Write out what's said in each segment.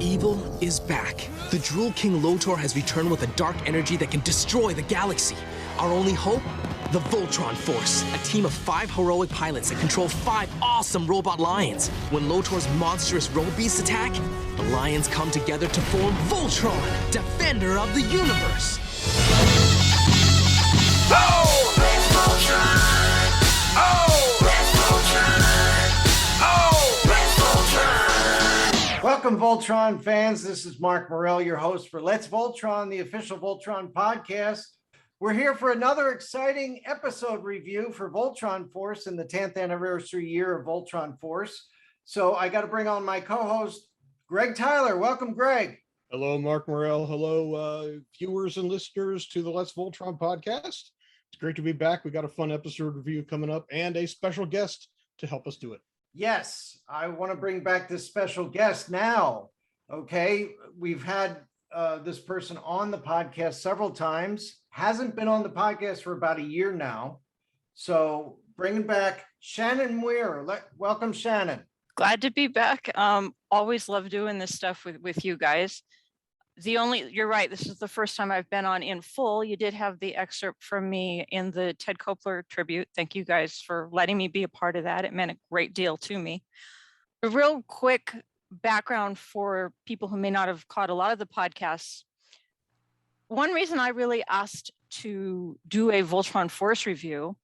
Evil is back. The Drool King Lotor has returned with a dark energy that can destroy the galaxy. Our only hope? The Voltron Force, a team of 5 heroic pilots that control 5 awesome robot lions. When Lotor's monstrous road beasts attack, the lions come together to form Voltron, defender of the universe. Oh! Let's Voltron! Oh! Let's Voltron! Oh! Let's Voltron! Welcome, Voltron fans. This is Marc Morrell, your host for Let's Voltron, the official Voltron podcast. We're here for another exciting episode review for Voltron Force in the 10th anniversary year of Voltron Force. So I got to bring on my co-host, Greg Tyler. Welcome, Greg. Hello, Marc Morrell. Hello, viewers and listeners to the Let's Voltron podcast. It's great to be back. We got a fun episode review coming up and a special guest to help us do it. Yes, I want to bring back this special guest now. Okay, we've had this person on the podcast several times, hasn't been on the podcast for about a year now. So bringing back Shannon Muir. Welcome, Shannon. Glad to be back. Always love doing this stuff with you guys. You're right, this is the first time I've been on in full. You did have the excerpt from me in the Ted Kopler tribute. Thank you guys for letting me be a part of that. It meant a great deal to me. A real quick background for people who may not have caught a lot of the podcasts. One reason I really asked to do a Voltron Force review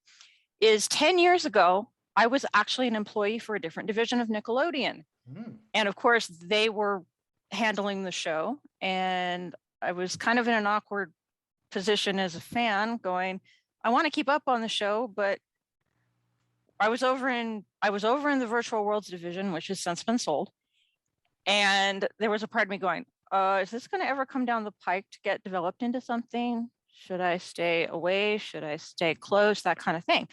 is 10 years ago, I was actually an employee for a different division of Nickelodeon. And of course, they were handling the show. And I was kind of in an awkward position as a fan going, I want to keep up on the show, but I was over in the Virtual Worlds division, which has since been sold. And there was a part of me going, is this going to ever come down the pike to get developed into something? Should I stay away? Should I stay close? That kind of thing.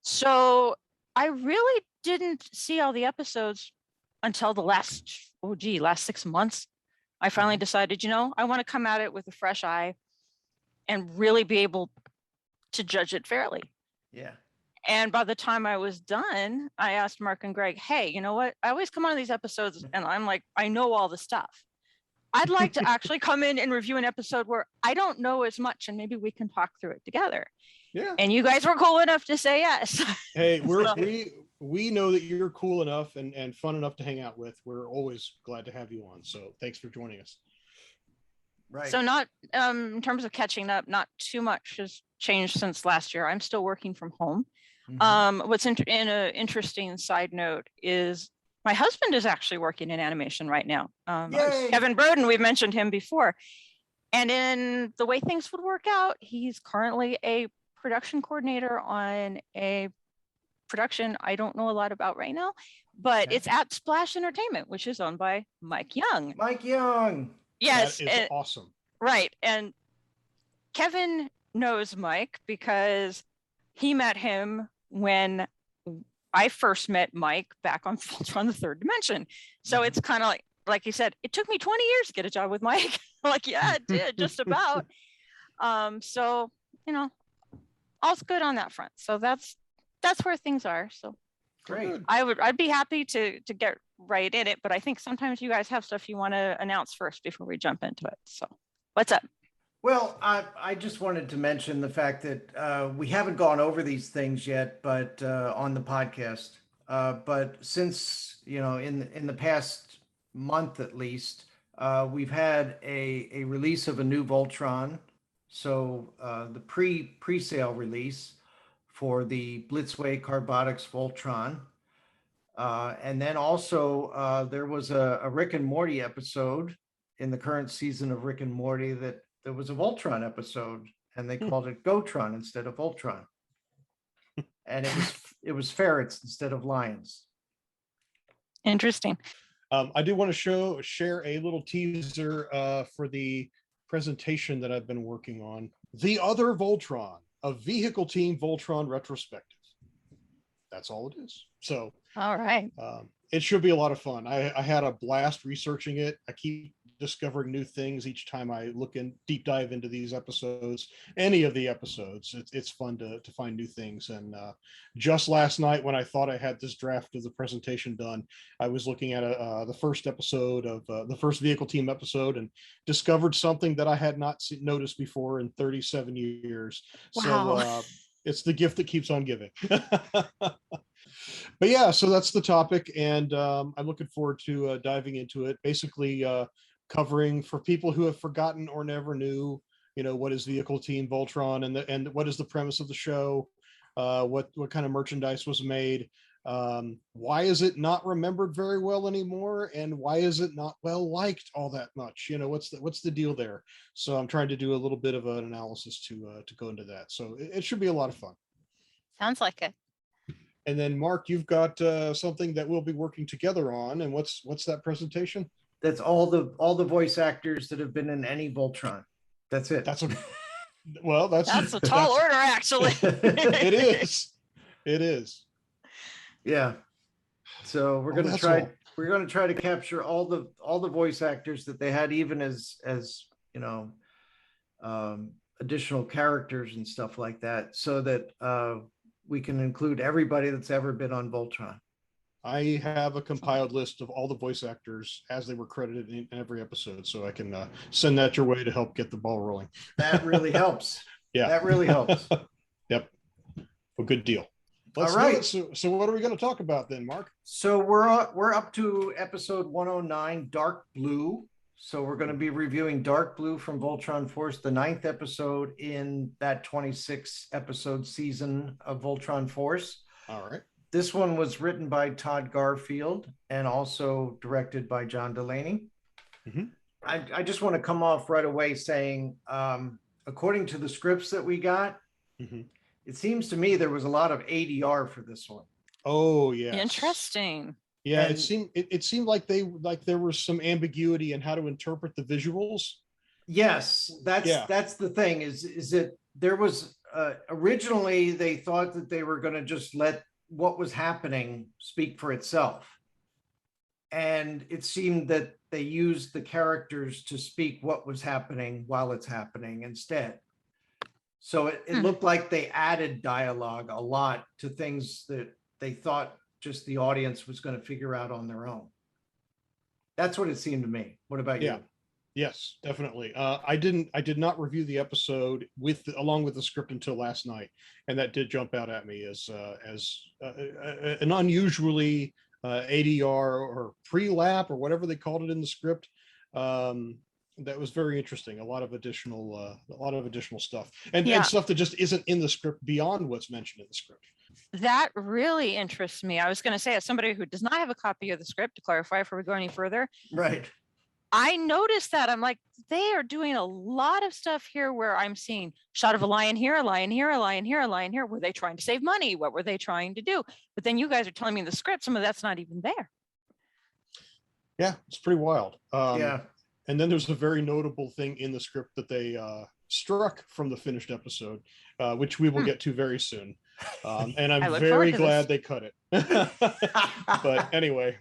So I really didn't see all the episodes until the last 6 months. I finally decided, I want to come at it with a fresh eye and really be able to judge it fairly. Yeah. And by the time I was done, I asked Marc and Greg, hey, you know what? I always come on these episodes and I'm like, I know all the stuff. I'd like to actually come in and review an episode where I don't know as much and maybe we can talk through it together. Yeah. And you guys were cool enough to say yes. Hey, we know that you're cool enough and fun enough to hang out with. We're always glad to have you on. So thanks for joining us. Right. So not in terms of catching up, not too much has changed since last year. I'm still working from home. What's in an interesting side note is my husband is actually working in animation right now. Kevin Broden, we've mentioned him before. And in the way things would work out, he's currently a production coordinator on a production I don't know a lot about right now, but it's at Splash Entertainment, which is owned by Mike Young. Mike Young. Yes. That is awesome. Right. And Kevin knows Mike because he met him when I first met Mike back on Voltron the Third Dimension. So it's kind of like he said, it took me 20 years to get a job with Mike. Like, yeah, it did, just about. So, all's good on that front. So that's where things are. So Great. I'd be happy to get right in it, but I think sometimes you guys have stuff you want to announce first before we jump into it. So what's up? Well, I just wanted to mention the fact that we haven't gone over these things yet, but on the podcast. But since, in the past month at least, we've had a release of a new Voltron. So the pre-sale release for the Blitzway Carbotics Voltron. And then also there was a Rick and Morty episode in the current season of Rick and Morty that there was a Voltron episode and they called it Gotron instead of Voltron. And it was ferrets instead of lions. Interesting. I do want to share a little teaser for the presentation that I've been working on. The Other Voltron, a vehicle team Voltron retrospective. That's all it is. So all right. It should be a lot of fun. I had a blast researching it. I keep discovering new things each time I look in deep dive into these episodes, any of the episodes. It's fun to find new things. And just last night, when I thought I had this draft of the presentation done, I was looking at the first episode of the first vehicle team episode and discovered something that I had not noticed before in 37 years. Wow. So it's the gift that keeps on giving. But yeah, so that's the topic, and I'm looking forward to diving into it. Basically, covering for people who have forgotten or never knew, what is Vehicle Team Voltron, and what is the premise of the show, what kind of merchandise was made, why is it not remembered very well anymore, and why is it not well liked all that much? What's the deal there? So I'm trying to do a little bit of an analysis to go into that. So it should be a lot of fun. Sounds like it. And then Mark, you've got something that we'll be working together on. And what's that presentation? That's all the voice actors that have been in any Voltron. That's it. That's a tall order, actually. It is. It is. Yeah. So we're gonna try to capture all the voice actors that they had, even as additional characters and stuff like that, so that we can include everybody that's ever been on Voltron. I have a compiled list of all the voice actors as they were credited in every episode, so I can send that your way to help get the ball rolling. That really helps. Yeah, that really helps. Yep, a good deal. All right. So what are we going to talk about then, Mark? So we're up to episode 109, Dark Blue. So we're going to be reviewing Dark Blue from Voltron Force, the 9th episode in that 26 episode season of Voltron Force. All right. This one was written by Todd Garfield and also directed by John Delaney. Mm-hmm. I just want to come off right away saying, according to the scripts that we got, mm-hmm. It seems to me there was a lot of ADR for this one. Oh, yeah. Interesting. Yeah, and it seemed like there was some ambiguity in how to interpret the visuals. Yes, that's the thing. Is that there was originally they thought that they were going to just let what was happening speak for itself, and it seemed that they used the characters to speak what was happening while it's happening instead. So it looked like they added dialogue a lot to things that they thought just the audience was going to figure out on their own. That's what it seemed to me. What about you? Yes, definitely. I did not review the episode along with the script until last night, and that did jump out at me as an unusually ADR or pre-lap or whatever they called it in the script. That was very interesting. A lot of additional stuff, and stuff that just isn't in the script beyond what's mentioned in the script. That really interests me. I was going to say, as somebody who does not have a copy of the script, to clarify before we go any further, right? I noticed that. I'm like, they are doing a lot of stuff here where I'm seeing shot of a lion here, a lion here, a lion here, a lion here. Were they trying to save money? What were they trying to do? But then you guys are telling me in the script, some of that's not even there. Yeah, it's pretty wild. Yeah. And then there's a very notable thing in the script that they struck from the finished episode, which we will get to very soon. And I'm very glad they cut it. But anyway.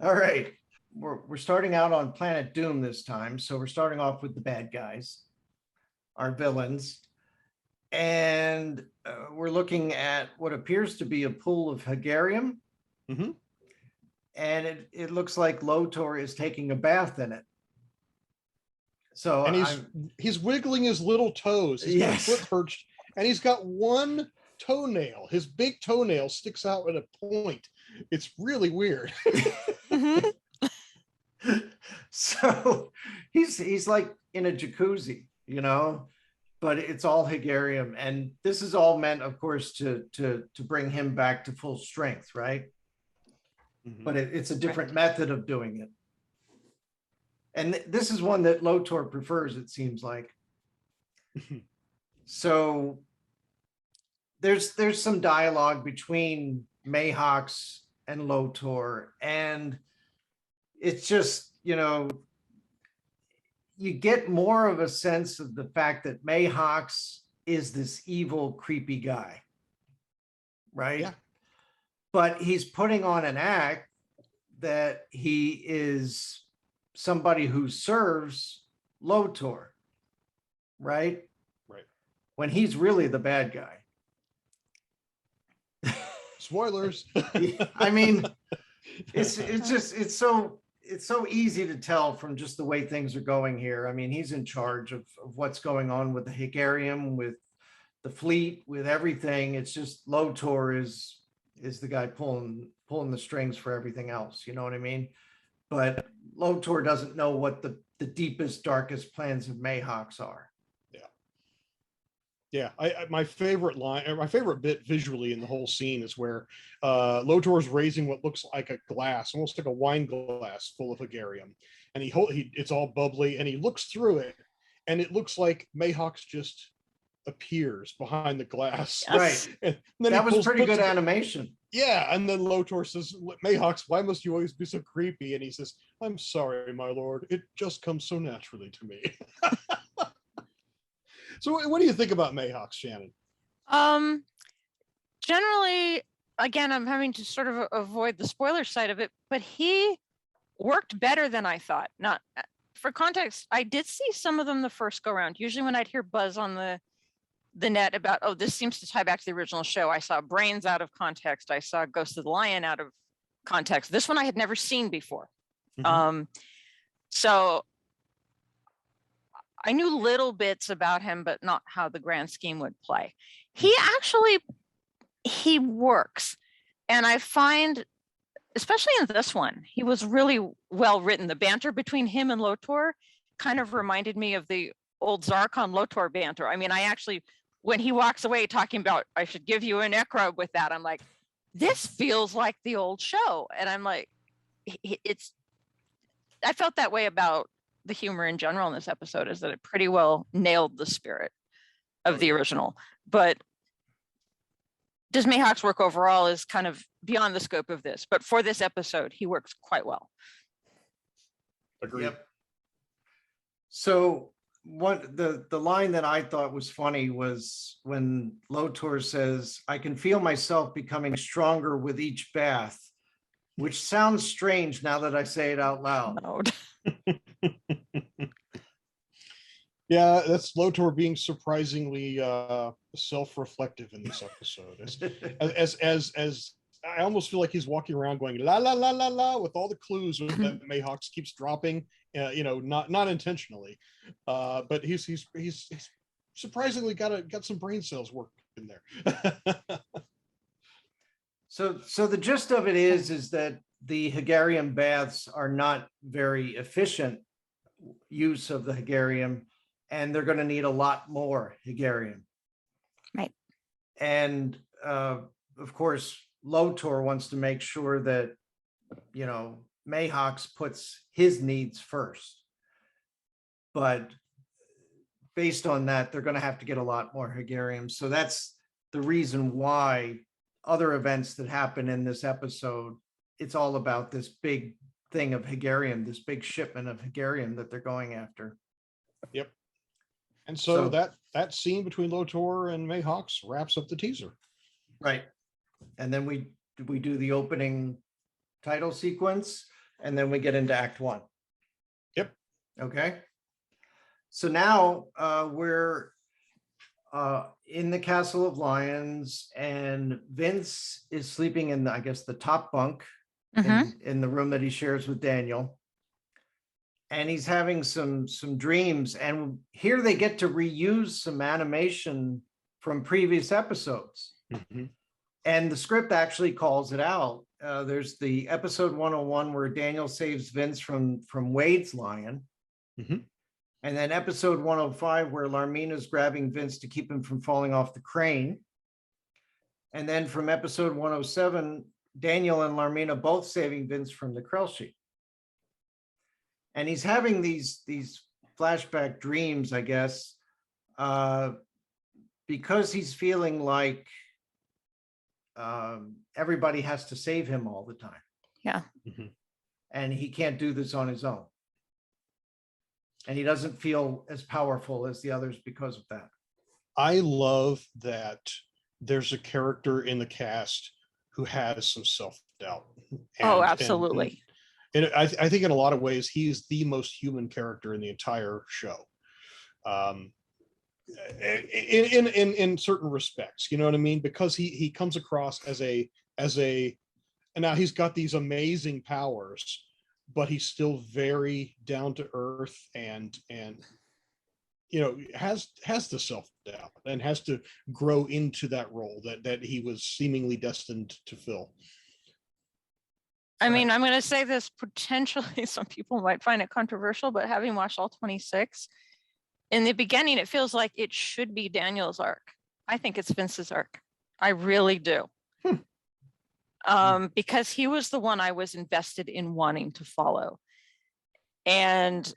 All right. We're starting out on Planet Doom this time. So we're starting off with the bad guys, our villains. And we're looking at what appears to be a pool of Hegarium. Mm-hmm. And it looks like Lotor is taking a bath in it. So and he's wiggling his little toes. He's got a foot perched, and he's got one toenail. His big toenail sticks out at a point. It's really weird. Mm-hmm. So he's like in a jacuzzi, but it's all Hegarium, and this is all meant, of course, to bring him back to full strength, right? Mm-hmm. But it's a different method of doing it. And this is one that Lotor prefers, it seems like. So there's some dialogue between Mayhawks and Lotor, and it's just, you get more of a sense of the fact that Mayhawks is this evil, creepy guy, right? Yeah. But he's putting on an act that he is somebody who serves Lotor, right? Right. When he's really the bad guy. Spoilers. I mean, it's so easy to tell from just the way things are going here. I mean, he's in charge of what's going on with the Hegarium, with the fleet, with everything. It's just Lotor is the guy pulling the strings for everything else. You know what I mean? But Lotor doesn't know what the deepest, darkest plans of Mayhawks are. Yeah, my favorite line, or my favorite bit visually in the whole scene is where Lotor is raising what looks like a glass, almost like a wine glass full of Hegarium, and it's all bubbly, and he looks through it, and it looks like Mayhawks just appears behind the glass. Right. And then That was pretty good animation. Yeah, and then Lotor says, "Mayhawks, why must you always be so creepy?" And he says, "I'm sorry, my lord. It just comes so naturally to me." So what do you think about Mayhawks, Shannon? Generally, again, I'm having to sort of avoid the spoiler side of it, but he worked better than I thought. Not for context, I did see some of them the first go round. Usually when I'd hear buzz on the net about, oh, this seems to tie back to the original show, I saw Brains out of context. I saw Ghost of the Lion out of context. This one I had never seen before. So I knew little bits about him, but not how the grand scheme would play. He works. And I find, especially in this one, he was really well written. The banter between him and Lotor kind of reminded me of the old Zarkon Lotor banter. I mean, I actually, when he walks away talking about, I should give you an Necro with that, I'm like, this feels like the old show. And I'm like, I felt that way about the humor in general in this episode, is that it pretty well nailed the spirit of the original. But does Mayhawks work overall is kind of beyond the scope of this. But for this episode, he works quite well. Agreed. Yep. So the line that I thought was funny was when Lotor says, "I can feel myself becoming stronger with each bath," which sounds strange now that I say it out loud. Yeah, that's Lotor being surprisingly self-reflective in this episode. As I almost feel like he's walking around going la la la la la with all the clues that Mayhawks keeps dropping, not intentionally, but he's surprisingly got some brain cells working in there. So the gist of it is that the Hegarium baths are not very efficient use of the Hegarium, and they're going to need a lot more Hegarium. Right. And of course, Lotor wants to make sure that, Mayhawks puts his needs first. But based on that, they're going to have to get a lot more Hegarium. So that's the reason why other events that happen in this episode, it's all about this big thing of Hegarium, this big shipment of Hegarium that they're going after. Yep. And so that scene between Lotor and Mayhawks wraps up the teaser. Right. And then we do the opening title sequence, and then we get into Act 1. Yep. Okay. So now we're in the Castle of Lions, and Vince is sleeping in, I guess, the top bunk in the room that he shares with Daniel. And he's having some dreams. And here they get to reuse some animation from previous episodes. And the script actually calls it out. There's the episode 101 where Daniel saves Vince from Wade's lion. And then episode 105 where Larmina's grabbing Vince to keep him from falling off the crane. And then from episode 107, Daniel and Larmina both saving Vince from the Krell sheet. And he's having these flashback dreams, I guess, because he's feeling like everybody has to save him all the time. Yeah. And he can't do this on his own. And he doesn't feel as powerful as the others because of that. I love that there's a character in the cast who has some self-doubt. Oh, absolutely. And I think in a lot of ways, he's the most human character in the entire show. In certain respects, you know what I mean? Because he comes across as a, and now he's got these amazing powers, but he's still very down to earth and you know, has the self-doubt and has to grow into that role that he was seemingly destined to fill. I mean, I'm going to say this, potentially some people might find it controversial, but having watched all 26, in the beginning, it feels like it should be Daniel's arc. I think it's Vince's arc. I really do. Because he was the one I was invested in wanting to follow. And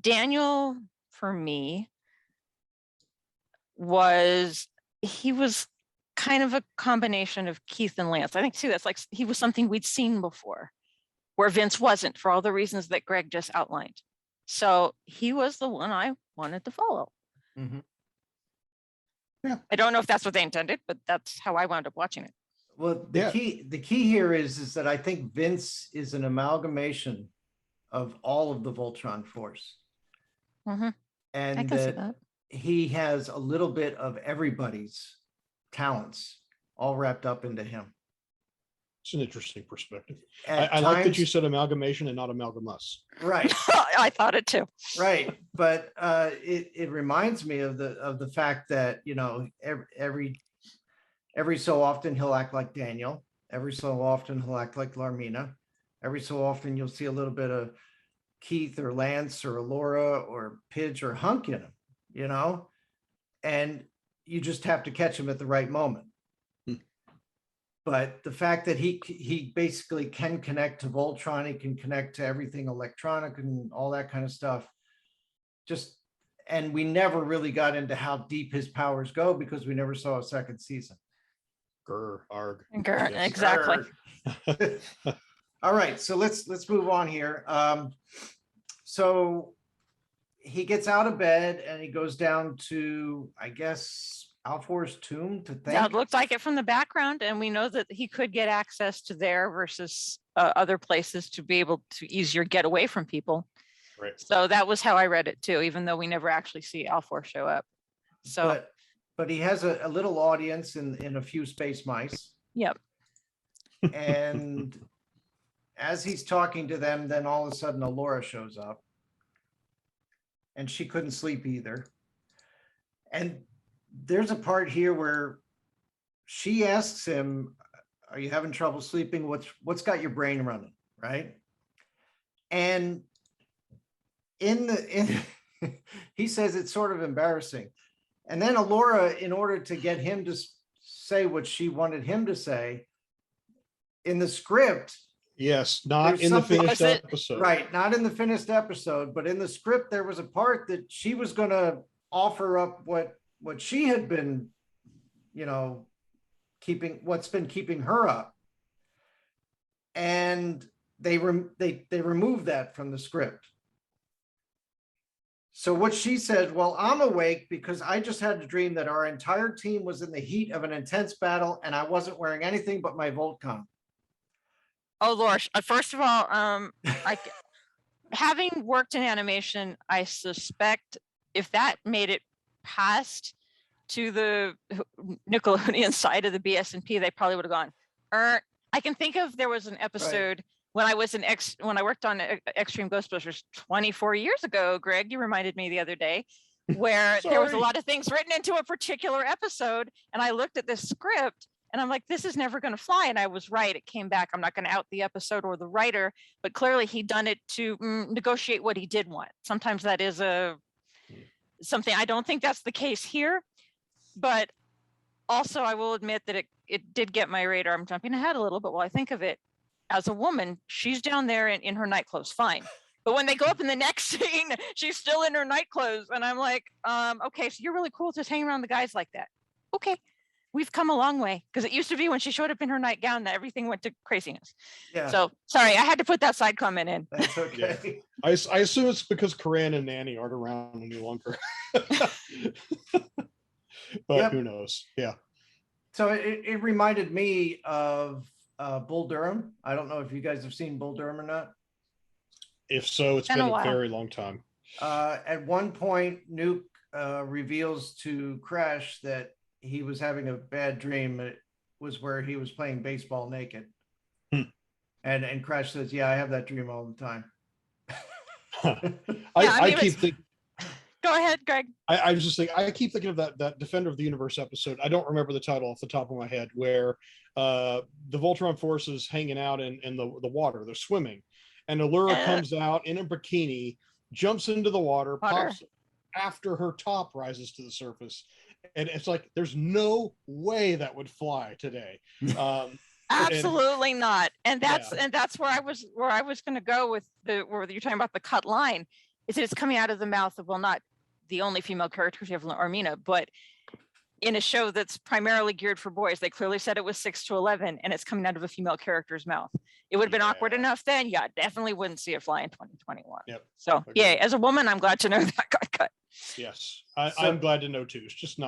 Daniel, for me, he was kind of a combination of Keith and Lance. I think too, that's like, he was something we'd seen before, where Vince wasn't, for all the reasons that Greg just outlined. So he was the one I wanted to follow. Mm-hmm. Yeah. I don't know if that's what they intended, but that's how I wound up watching it. Well, the key here is that I think Vince is an amalgamation of all of the Voltron Force. Mm-hmm. And I can see that. he has a little bit of everybody's talents all wrapped up into him. It's an interesting perspective. At I like that times- you said amalgamation and not amalgamus. Right. I thought it too. Right. But it reminds me of the fact that, you know, every so often he'll act like Daniel. Every so often he'll act like Larmina. Every so often you'll see a little bit of Keith or Lance or Laura or Pidge or Hunk in him, you know, and you just have to catch him at the right moment. But the fact that he basically can connect to Voltron, he can connect to everything electronic and all that kind of stuff. And we never really got into how deep his powers go because we never saw a second season. Arg. Yes. Exactly. All right, so let's move on here. So he gets out of bed and he goes down to, I guess, Alfor's tomb to think. Yeah, it looked like it from the background, and we know that he could get access to there versus other places to be able to easier get away from people. Right. So that was how I read it too, even though we never actually see Alfor show up. So, but he has a little audience in a few space mice. yep. And as he's talking to them, then all of a sudden Alora shows up. And she couldn't sleep either. And there's a part here where she asks him, are you having trouble sleeping? What's got your brain running, right? And he says it's sort of embarrassing. And then Alora, in order to get him to say what she wanted him to say, in the script. Yes, not There's in the something- finished Was it- episode. Right, not in the finished episode, but in the script, there was a part that she was going to offer up what she had been, you know, what's been keeping her up. And they removed that from the script. So what she said, well, I'm awake because I just had a dream that our entire team was in the heat of an intense battle and I wasn't wearing anything but my VoltCon. Oh, Lord. First of all, having worked in animation, I suspect if that made it past to the Nickelodeon side of the BS&P, they probably would have gone. I can think of, there was an episode when I was when I worked on Extreme Ghostbusters 24 years ago, Greg, you reminded me the other day, where there was a lot of things written into a particular episode. And I looked at this script and I'm like, this is never going to fly. And I was right. It came back. I'm not going to out the episode or the writer, but clearly he'd done it to negotiate what he did want. Sometimes that is something. I don't think that's the case here, but also I will admit that it did get my radar. I'm jumping ahead a little bit while I think of it. As a woman, she's down there in her night clothes, fine. But when they go up in the next scene, she's still in her night clothes. And I'm like, okay, so you're really cool just hanging around the guys like that. Okay, we've come a long way. Because it used to be when she showed up in her nightgown that everything went to craziness. Yeah. So sorry, I had to put that side comment in. That's okay. Yeah. I assume it's because Corinne and Nanny aren't around any longer. But Yep. who knows? Yeah. So it reminded me of Bull Durham. I don't know if you guys have seen Bull Durham or not. If so, it's Been been a a while. very long time. At one point, Nuke reveals to Crash that he was having a bad dream. It was where he was playing baseball naked. Hmm. And Crash says, "Yeah, I have that dream all the time." I keep thinking. Go ahead, Greg. I was just thinking. I keep thinking of that Defender of the Universe episode. I don't remember the title off the top of my head. Where the Voltron Force is hanging out in the water. They're swimming, and Allura comes out in a bikini, jumps into the water, pops after her top rises to the surface, and it's like there's no way that would fly today. Absolutely not. And that's where I was going to go with where you're talking about the cut line. Is that it's coming out of the mouth of, well, not the only female character we have, Armina, but in a show that's primarily geared for boys. They clearly said it was 6 to 11, and it's coming out of a female character's mouth. It would have been awkward enough then. Yeah, definitely wouldn't see it fly in 2021. Yep. So yeah, as a woman, I'm glad to know that got cut. Yes, I'm glad to know too. It's just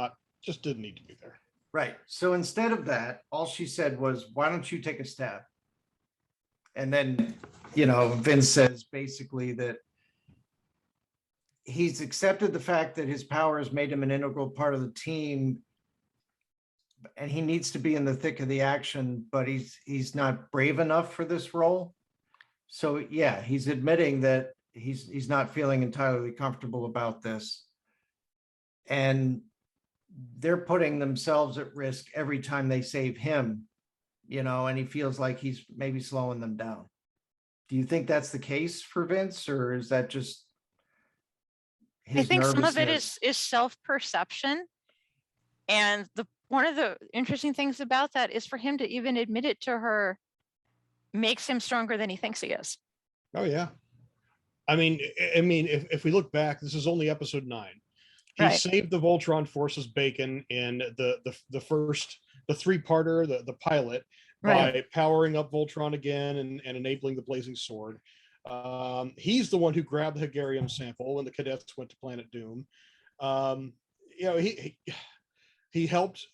didn't need to be there. Right. So instead of that, all she said was, "Why don't you take a stab?" And then, Vince says basically that he's accepted the fact that his powers made him an integral part of the team, and he needs to be in the thick of the action, but he's not brave enough for this role. So yeah, he's admitting that he's not feeling entirely comfortable about this. And they're putting themselves at risk every time they save him, and he feels like he's maybe slowing them down. Do you think that's the case for Vince, or is that just his I think some of it nervousness? is self-perception. And one of the interesting things about that is for him to even admit it to her makes him stronger than he thinks he is. Oh yeah. I mean, if we look back, this is only episode 9. He saved the Voltron Force's bacon in the 3-parter, the pilot, by powering up Voltron again and enabling the blazing sword. He's the one who grabbed the Hegarium sample when the cadets went to Planet Doom. He helped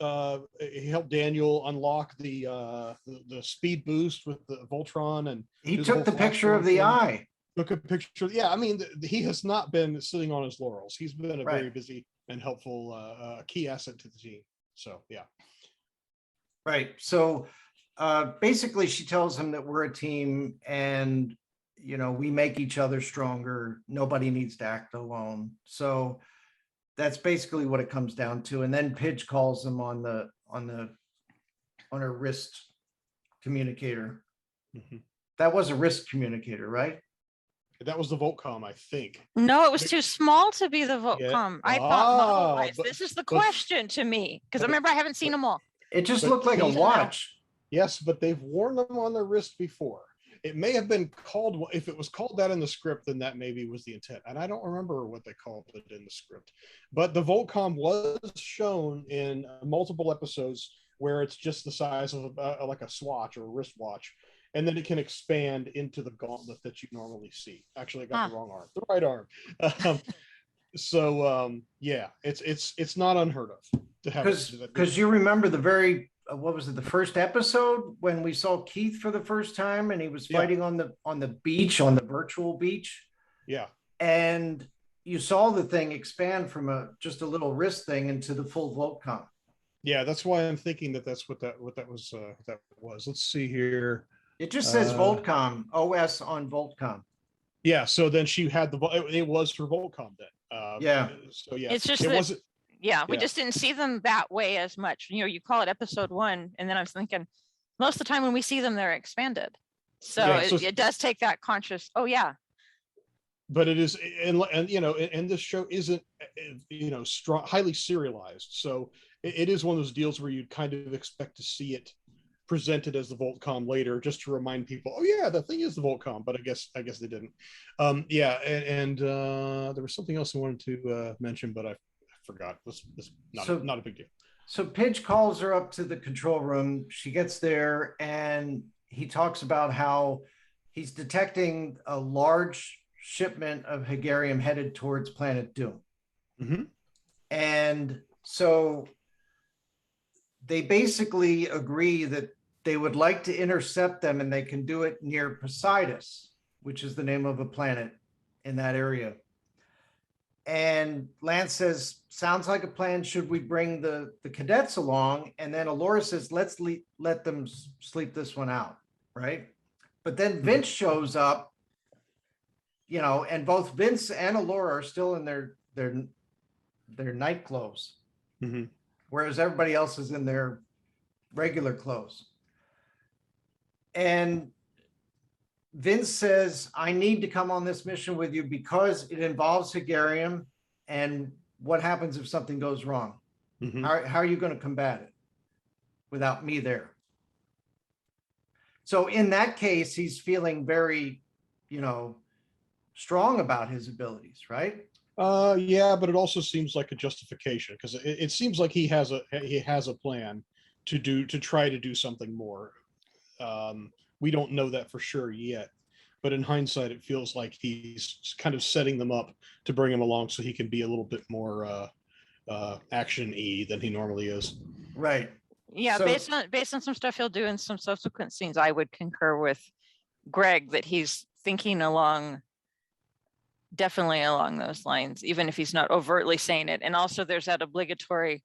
Daniel unlock the speed boost with the Voltron, and He took the picture of the eye. Took a picture. Yeah, I mean, he has not been sitting on his laurels. He's been a very busy and helpful key asset to the team. So yeah. Right. So basically, she tells him that we're a team, and we make each other stronger. Nobody needs to act alone. So that's basically what it comes down to. And then Pidge calls him on her wrist communicator. Mm-hmm. That was a wrist communicator, right? That was the VoltCom, I think. No, it was too small to be the VoltCom. Yeah. I thought model-wise. This is the question to me, because remember, I haven't seen them all. It just looked like a watch. Yes, but they've worn them on their wrist before. It may have been called, if it was called that in the script, then that maybe was the intent. And I don't remember what they called it in the script. But the VoltCom was shown in multiple episodes where it's just the size of like a swatch or a wristwatch. And then it can expand into the gauntlet that you normally see. Actually, I got the wrong arm, the right arm. Yeah, it's not unheard of to have. Because you remember the very what was it, the first episode when we saw Keith for the first time, and he was fighting on the beach, on the virtual beach. Yeah, and you saw the thing expand from just a little wrist thing into the full VoltCom. Yeah, that's why I'm thinking that's what that was. Let's see here. It just says VoltCom, OS on VoltCom. Yeah, so then she had it was for VoltCom then. So yeah, it's just we just didn't see them that way as much. You call it episode 1, and then I was thinking, most of the time when we see them, they're expanded. So it does take that conscious. Oh yeah. But it is, and this show isn't, strong, highly serialized. So it is one of those deals where you'd kind of expect to see it presented as the VoltCom later, just to remind people, oh yeah, the thing is the VoltCom. But I guess they didn't. And there was something else I wanted to mention, but I forgot. This not a big deal. So Pidge calls her up to the control room. She gets there, and he talks about how he's detecting a large shipment of Hegarium headed towards Planet Doom. Mm-hmm. And so they basically agree that they would like to intercept them, and they can do it near Poseidus, which is the name of a planet in that area. And Lance says, sounds like a plan. Should we bring the cadets along? And then Allura says, let's let them sleep this one out, right? But then Vince shows up, you know, and both Vince and Allura are still in their night clothes, whereas everybody else is in their regular clothes. And Vince says, I need to come on this mission with you because it involves Hegarium, and what happens if something goes wrong? How are you going to combat it without me there? So in that case, he's feeling very, you know, strong about his abilities, right? Yeah, but it also seems like a justification, because it seems like he has a plan to try to do something more. We don't know that for sure yet, but in hindsight, it feels like he's kind of setting them up to bring him along so he can be a little bit more action-y than he normally is. Right. Yeah, So- based on some stuff he'll do in some subsequent scenes, I would concur with Greg that he's thinking definitely along those lines, even if he's not overtly saying it. And also there's that obligatory,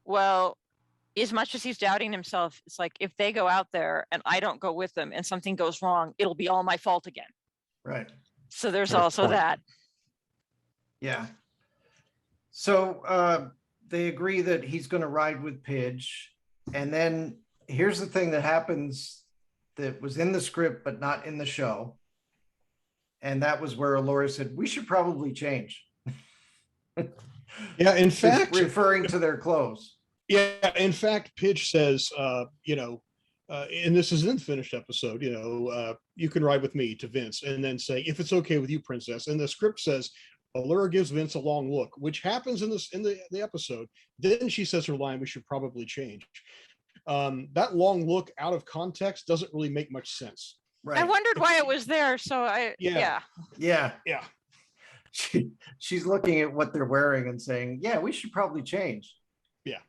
well, as much as he's doubting himself, it's like, if they go out there and I don't go with them and something goes wrong, it'll be all my fault again. Right. So there's Fair also point. that. Yeah. So they agree that he's going to ride with Pidge. And then here's the thing that happens that was in the script, but not in the show. And that was where Allura said, we should probably change. Yeah, in fact, referring to their clothes. Yeah, in fact, Pidge says, and this is in the finished episode, you can ride with me to Vince, and then say, if it's okay with you, Princess. And the script says, Allura gives Vince a long look, which happens in the episode. Then she says her line, we should probably change. That long look out of context doesn't really make much sense. Right. I wondered why it was there. So Yeah. She's looking at what they're wearing and saying, yeah, we should probably change. Yeah.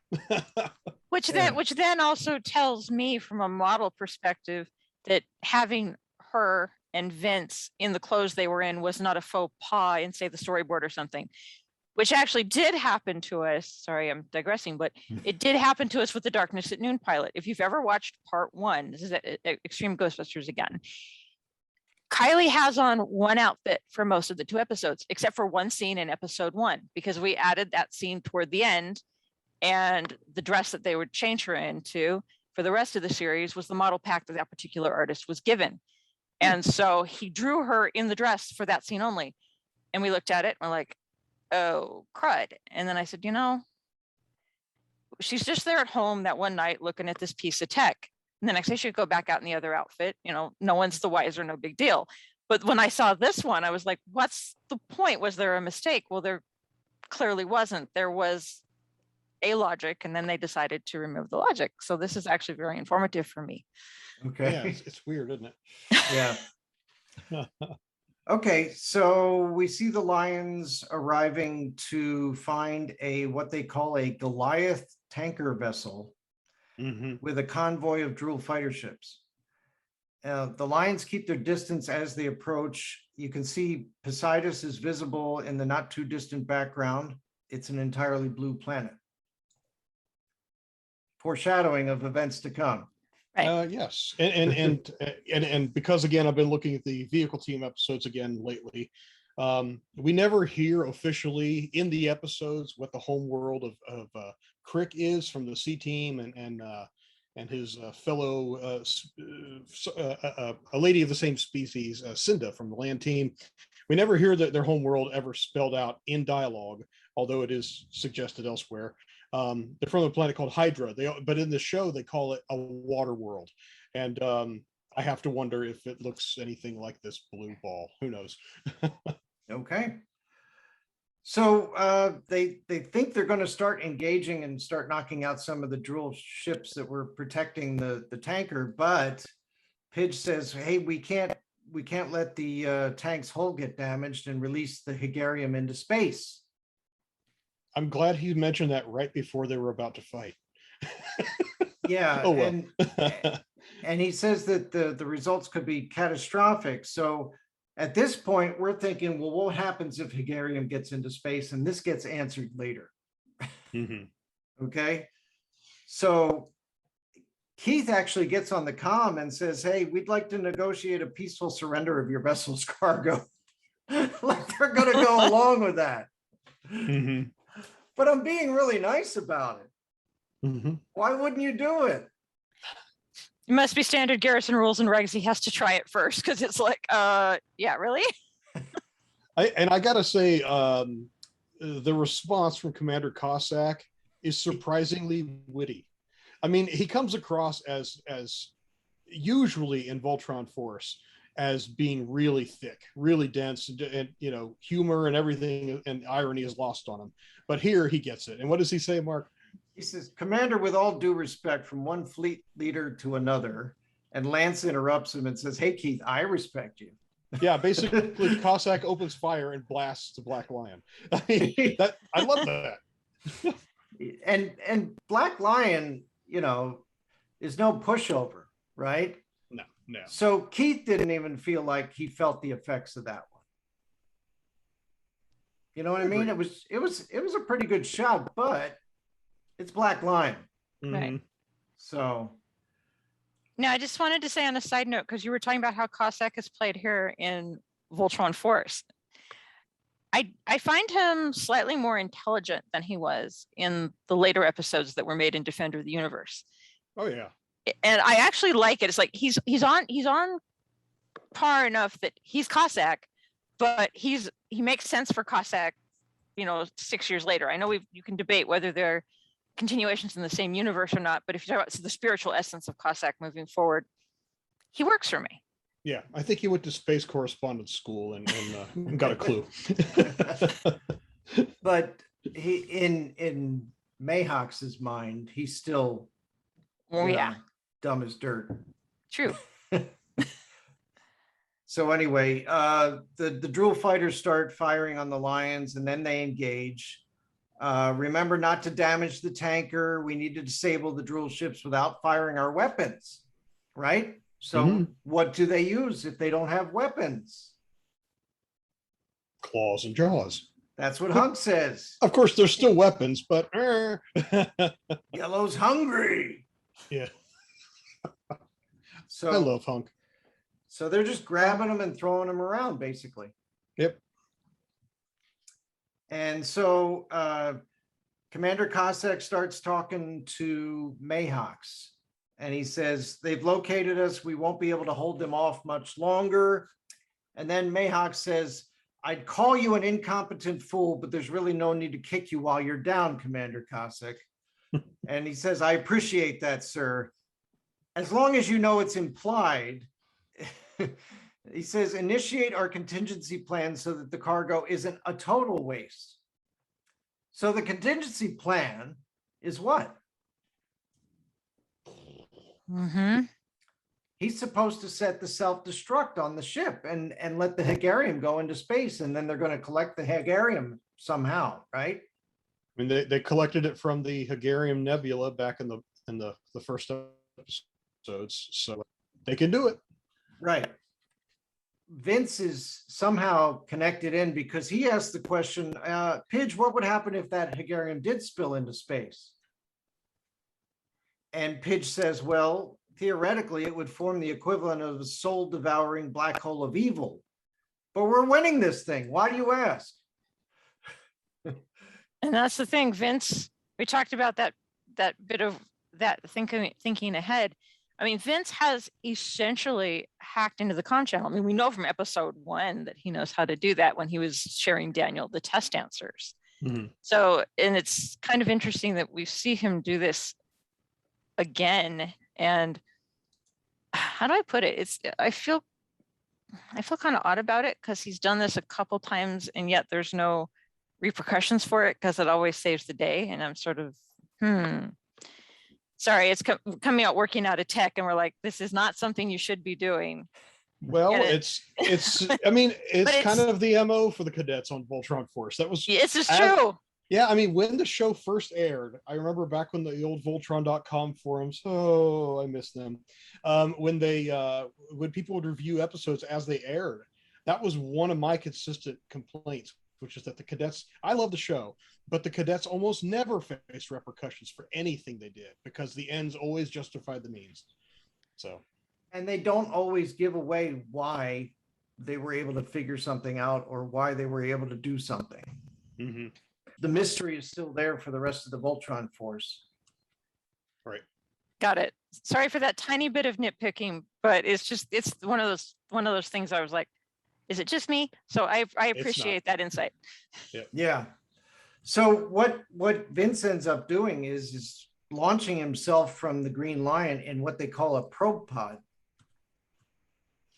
Which then also tells me from a model perspective that having her and Vince in the clothes they were in was not a faux pas in, say, the storyboard or something, which actually did happen to us. Sorry, I'm digressing, but it did happen to us with the Darkness at Noon pilot. If you've ever watched part 1, this is Extreme Ghostbusters again. Kylie has on one outfit for most of the 2 episodes, except for one scene in episode 1, because we added that scene toward the end. And the dress that they would change her into for the rest of the series was the model pack that particular artist was given. And so he drew her in the dress for that scene only. And we looked at it and we're like, oh, crud. And then I said, she's just there at home that one night looking at this piece of tech. And the next day she'd go back out in the other outfit. No one's the wiser, no big deal. But when I saw this one, I was like, what's the point? Was there a mistake? Well, there clearly wasn't. There was a logic, and then they decided to remove the logic. So this is actually very informative for me. Okay. Yeah, it's weird, isn't it? Yeah. Okay, so we see the Lions arriving to find what they call a Goliath tanker vessel with a convoy of Drool fighter ships. The Lions keep their distance as they approach. You can see Poseidus is visible in the not too distant background. It's an entirely blue planet. Foreshadowing of events to come. Right. Yes, and because again, I've been looking at the vehicle team episodes again lately. We never hear officially in the episodes what the home world of Crick is from the C team and his fellow a lady of the same species, Cinda from the land team. We never hear that their home world ever spelled out in dialogue, although it is suggested elsewhere. They're from a planet called Hydra. But in the show, they call it a water world. And I have to wonder if it looks anything like this blue ball. Who knows? Okay. So they think they're going to start engaging and start knocking out some of the Drool ships that were protecting the tanker. But Pidge says, hey, we can't let the tank's hull get damaged and release the Hegarium into space. I'm glad he mentioned that right before they were about to fight. Yeah, Oh, well. and he says that the results could be catastrophic. So at this point, we're thinking, well, what happens if Hegarium gets into space? And this gets answered later. Mhm. Okay. So Keith actually gets on the comm and says, hey, we'd like to negotiate a peaceful surrender of your vessel's cargo. Like they're going to go along with that. Mhm. But I'm being really nice about it. Mhm. Why wouldn't you do it? It must be standard garrison rules and regs. He has to try it first because it's like, yeah, really? I gotta say, the response from Commander Cossack is surprisingly witty. I mean, he comes across as usually in Voltron Force as being really thick, really dense, and humor and everything and irony is lost on him. But here he gets it. And what does he say, Mark? He says, Commander, with all due respect from one fleet leader to another. And Lance interrupts him and says, hey, Keith, I respect you. Yeah, basically Cossack opens fire and blasts the Black Lion. I mean, I love that. And Black Lion, is no pushover, right? No. So Keith didn't even feel like he felt the effects of that one. You know what I mean? It was a pretty good shot, but it's Black Lion. Right. So Now, I just wanted to say on a side note, because you were talking about how Cossack is played here in Voltron Force. I find him slightly more intelligent than he was in the later episodes that were made in Defender of the Universe. Oh yeah. And I actually like it. It's like he's on par enough that he's Cossack, but he makes sense for Cossack, 6 years later. I know you can debate whether they're continuations in the same universe or not, but if you talk about the spiritual essence of Cossack moving forward, he works for me. Yeah, I think he went to space correspondence school and got a clue. But he in Mayhawk's mind, he's still dumb as dirt. True. So anyway, the Drool fighters start firing on the Lions and then they engage. Remember not to damage the tanker. We need to disable the Drool ships without firing our weapons, right? So what do they use if they don't have weapons? Claws and jaws. That's what Hunk says. Of course, there's still weapons, but Yellow's hungry. Yeah. So I love Hunk. So they're just grabbing them and throwing them around, basically. Yep. And so Commander Cossack starts talking to Mayhawks. And he says, they've located us. We won't be able to hold them off much longer. And then Mayhawk says, I'd call you an incompetent fool, but there's really no need to kick you while you're down, Commander Cossack. And he says, I appreciate that, sir. As long as you know it's implied. He says, initiate our contingency plan so that the cargo isn't a total waste. So the contingency plan is what? He's supposed to set the self-destruct on the ship and let the Hegarium go into space, and then they're going to collect the Hegarium somehow, right? I mean, they collected it from the Hegarium Nebula back in the first episodes, so they can do it. Right. Vince is somehow connected in because he asked the question, Pidge, what would happen if that Hegarium did spill into space? And Pidge says, well, theoretically, it would form the equivalent of a soul-devouring black hole of evil. But we're winning this thing. Why do you ask? And that's the thing, Vince. We talked about that bit of that thinking ahead. I mean, Vince has essentially hacked into the comm channel. I mean, we know from episode 1 that he knows how to do that when he was sharing Daniel the test answers. So, and it's kind of interesting that we see him do this again. And how do I put it? I feel kind of odd about it because he's done this a couple times and yet there's no repercussions for it because it always saves the day. And I'm sort of, sorry, it's coming out working out of tech and we're like, this is not something you should be doing. Well, it's I mean, it's kind of the MO for the cadets on Voltron Force. That was this is true. Yeah, I mean, when the show first aired, I remember back when the old Voltron.com forums, oh, I miss them. When people would review episodes as they aired, that was one of my consistent complaints, which is that the cadets, I love the show, but the cadets almost never faced repercussions for anything they did because the ends always justified the means. So, And they don't always give away why they were able to figure something out or why they were able to do something. mhm, The mystery is still there for the rest of the Voltron Force. right. Got it. Sorry for that tiny bit of nitpicking, but it's one of those things I was like, is it just me? So I appreciate that insight. Yeah. So what Vince ends up doing is launching himself from the Green Lion in what they call a probe pod.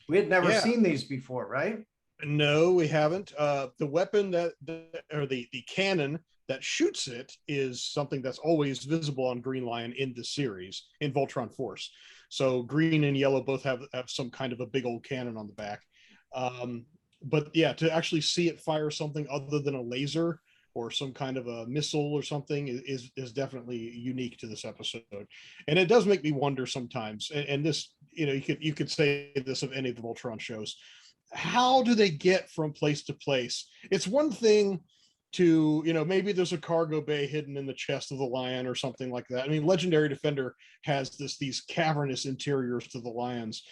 We had never seen these before, right? No, we haven't. The weapon or the cannon that shoots it is something that's always visible on Green Lion in the series in Voltron Force. So green and yellow both have some kind of a big old cannon on the back. But yeah, to actually see it fire something other than a laser or some kind of a missile or something is definitely unique to this episode. And it does make me wonder sometimes, and this, you could say this of any of the Voltron shows, how do they get from place to place? It's one thing to, maybe there's a cargo bay hidden in the chest of the Lion or something like that. I mean, Legendary Defender has these cavernous interiors to the Lions,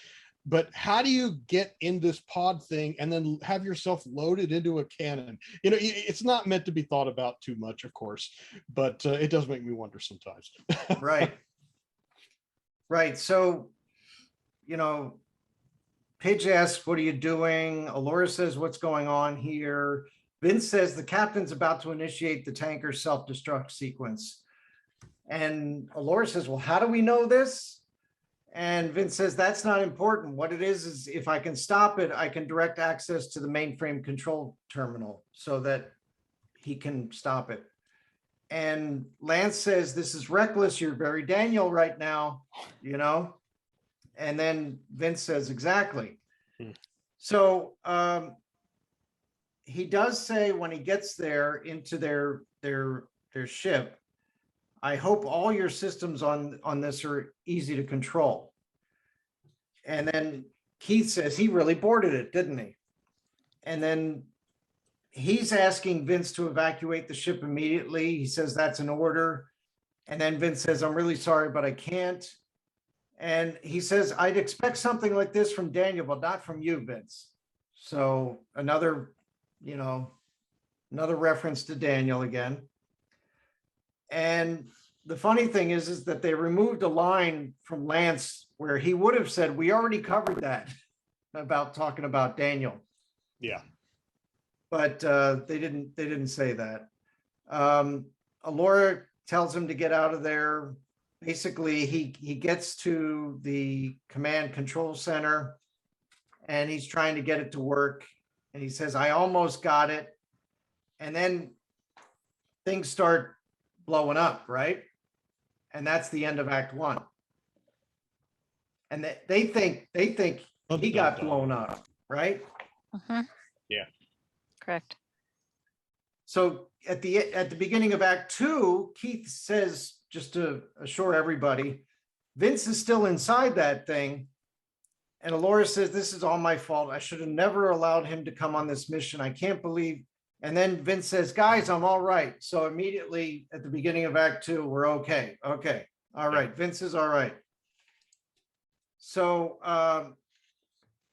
but how do you get in this pod thing and then have yourself loaded into a cannon? It's not meant to be thought about too much, of course, but it does make me wonder sometimes. Right. So, Pidge asks, what are you doing? Allura says, what's going on here? Vince says the captain's about to initiate the tanker's self-destruct sequence. And Allura says, well, how do we know this? And Vince says, that's not important. What it is if I can stop it, I can direct access to the mainframe control terminal so that he can stop it. And Lance says, this is reckless. You're very Daniel right now, And then Vince says, exactly. So he does say when he gets there into their ship, I hope all your systems on this are easy to control. And then Keith says he really boarded it, didn't he? And then he's asking Vince to evacuate the ship immediately. He says that's an order. And then Vince says, I'm really sorry, but I can't. And he says, I'd expect something like this from Daniel, but not from you, Vince. So another reference to Daniel again. And the funny thing is that they removed a line from Lance where he would have said, we already covered that about talking about Daniel. Yeah. But they didn't say that. Allura tells him to get out of there. Basically, he gets to the command control center and he's trying to get it to work. And he says, I almost got it. And then things start blowing up, right? And that's the end of Act 1. And they think he got blown up, right? Yeah. Correct. So at the beginning of Act 2, Keith says, just to assure everybody, Vince is still inside that thing. And Allura says, this is all my fault. I should have never allowed him to come on this mission. I can't believe. And then Vince says, guys, I'm all right. So immediately at the beginning of Act 2, we're okay. Okay. All right. Vince is all right. So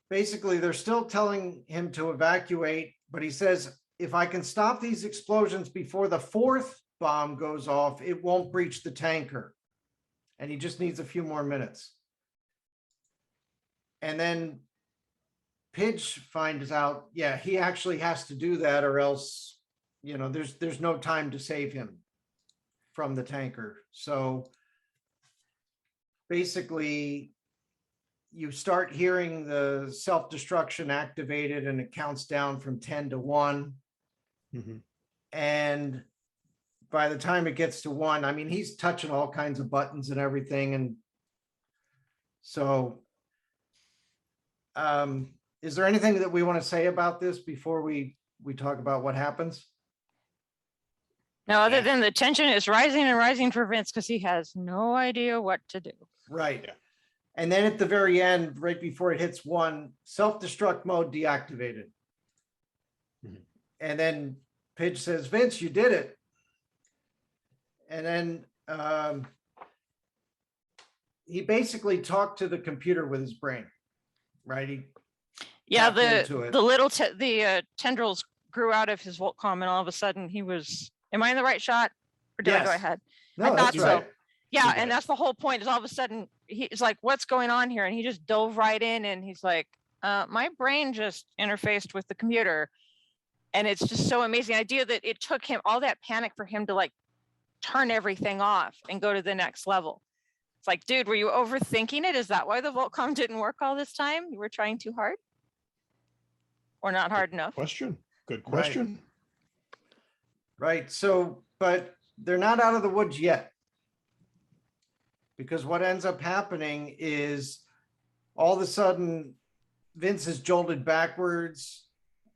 basically, they're still telling him to evacuate, but he says, if I can stop these explosions before the 4th bomb goes off, it won't breach the tanker. And he just needs a few more minutes. And then Pidge finds out, yeah, he actually has to do that or else, there's no time to save him from the tanker. So basically, you start hearing the self-destruction activated and it counts down from 10 to 1. Mm-hmm. And by the time it gets to 1, I mean, he's touching all kinds of buttons and everything. And so is there anything that we want to say about this before we talk about what happens? No, other than the tension is rising and rising for Vince because he has no idea what to do. Right. Yeah. And then at the very end, right before it hits 1, self-destruct mode deactivated. Mhm. And then Pidge says, Vince, you did it. And then he basically talked to the computer with his brain, right? Yeah, tapped into it. the little tendrils grew out of his VoltCom, and all of a sudden he was. Am I in the right shot, or did I go Yes. ahead? No, I that's thought so. right. Yeah, You're and right. that's the whole point. Is all of a sudden he's like, "What's going on here?" And he just dove right in, and he's like, "My brain just interfaced with the computer," and it's just so amazing. Idea that it took him all that panic for him to like turn everything off and go to the next level. It's like, dude, were you overthinking it? Is that why the VoltCom didn't work all this time? You were trying too hard, or not hard enough? Question. Good question. Right. So, but they're not out of the woods yet. Because what ends up happening is all of a sudden Vince is jolted backwards.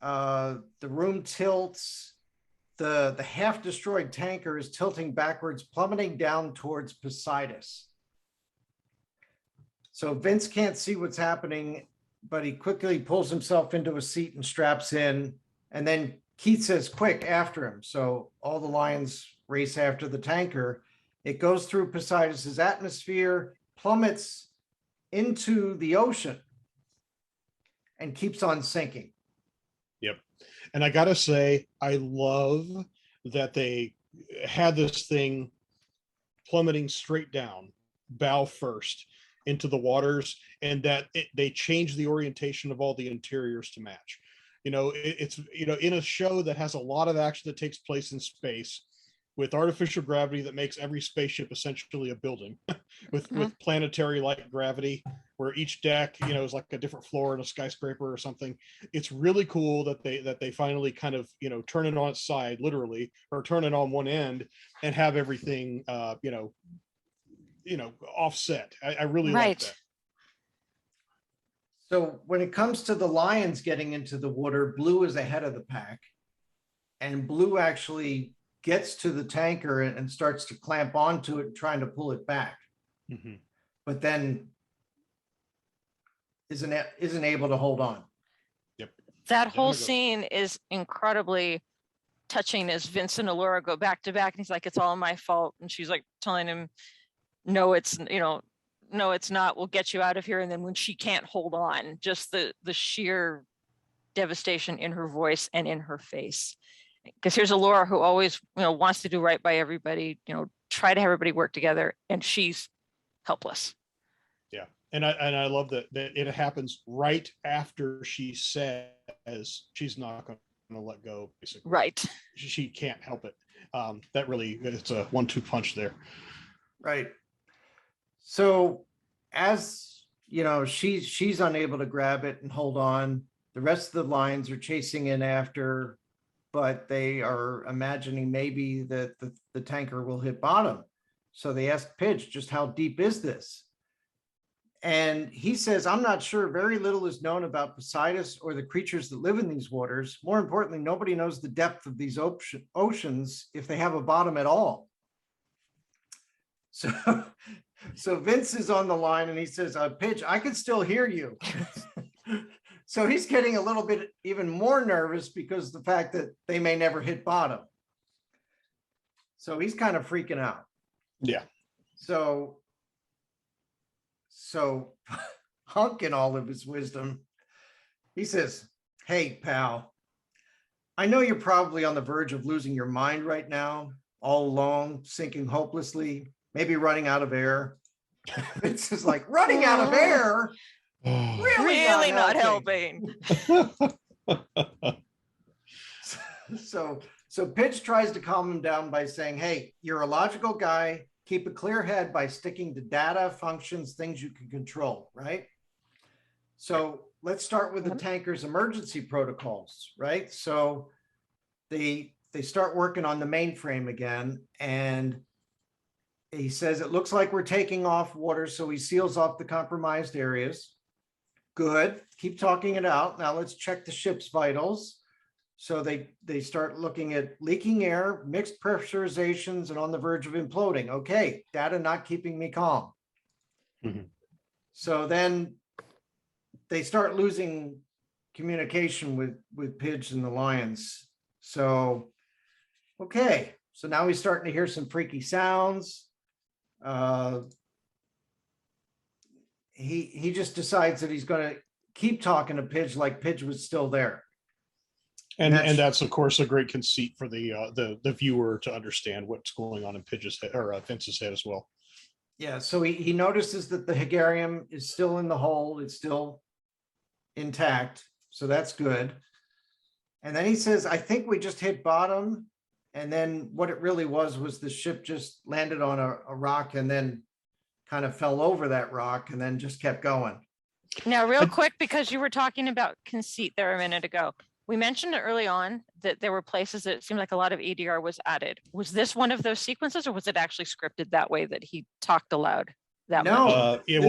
The room tilts. The half destroyed tanker is tilting backwards, plummeting down towards Poseidus. So Vince can't see what's happening, but he quickly pulls himself into a seat and straps in. And then Keith says, quick, after him. So all the lions race after the tanker. It goes through Poseidus's atmosphere, plummets into the ocean, and keeps on sinking. Yep. And I got to say, I love that they had this thing plummeting straight down, bow first, into the waters, and that they changed the orientation of all the interiors to match. It's in a show that has a lot of action that takes place in space with artificial gravity that makes every spaceship essentially a building with planetary like gravity, where each deck is like a different floor in a skyscraper or something. It's really cool that they finally kind of turn it on its side, literally, or turn it on one end and have everything offset. I really like that. So when it comes to the lions getting into the water, Blue is ahead of the pack, and Blue actually gets to the tanker and starts to clamp onto it, trying to pull it back, but then isn't able to hold on. Yep. That whole scene is incredibly touching as Vince and Allura go back to back, and he's like, "It's all my fault," and she's like telling him, "No, it's no, it's not. We'll get you out of here." And then when she can't hold on, just the sheer devastation in her voice and in her face. Because here's Allura who always wants to do right by everybody, try to have everybody work together, and she's helpless. Yeah. And I love that it happens right after she says she's not going to let go, basically. Right. She can't help it. That really, it's a 1-2 punch there. Right. So as she's unable to grab it and hold on. The rest of the lions are chasing in after, but they are imagining maybe that the tanker will hit bottom. So they ask Pidge, just how deep is this? And he says, I'm not sure. Very little is known about Poseidus or the creatures that live in these waters. More importantly, nobody knows the depth of these oceans if they have a bottom at all. So Vince is on the line and he says, Pidge, I can still hear you. So he's getting a little bit even more nervous because of the fact that they may never hit bottom. So he's kind of freaking out. Yeah. So Hunk, in all of his wisdom, he says, hey, pal, I know you're probably on the verge of losing your mind right now, all alone, sinking hopelessly, maybe running out of air. It's just like, running out of air? Really not helping. So Pidge tries to calm him down by saying, hey, you're a logical guy. Keep a clear head by sticking to data, functions, things you can control, right? So let's start with the tanker's emergency protocols, right? So they start working on the mainframe again, and he says, it looks like we're taking off water, so he seals off the compromised areas. Good, keep talking it out. Now let's check the ship's vitals. So they start looking at leaking air, mixed pressurizations, and on the verge of imploding. Okay, data not keeping me calm. Mhm. So then they start losing communication with Pidge and the Lions. So, okay, so now he's starting to hear some freaky sounds. He just decides that he's going to keep talking to Pidge like Pidge was still there. And that's of course a great conceit for the viewer to understand what's going on in Pidge's head or Vince's head as well. Yeah, so he notices that the Hegarium is still in the hole. It's still intact. So that's good. And then he says, I think we just hit bottom. And then what it really was the ship just landed on a rock and then kind of fell over that rock and then just kept going. Now, real quick, because you were talking about conceit there a minute ago. We mentioned early on that there were places that it seemed like a lot of ADR was added. Was this one of those sequences or was it actually scripted that way that he talked aloud that No. much? It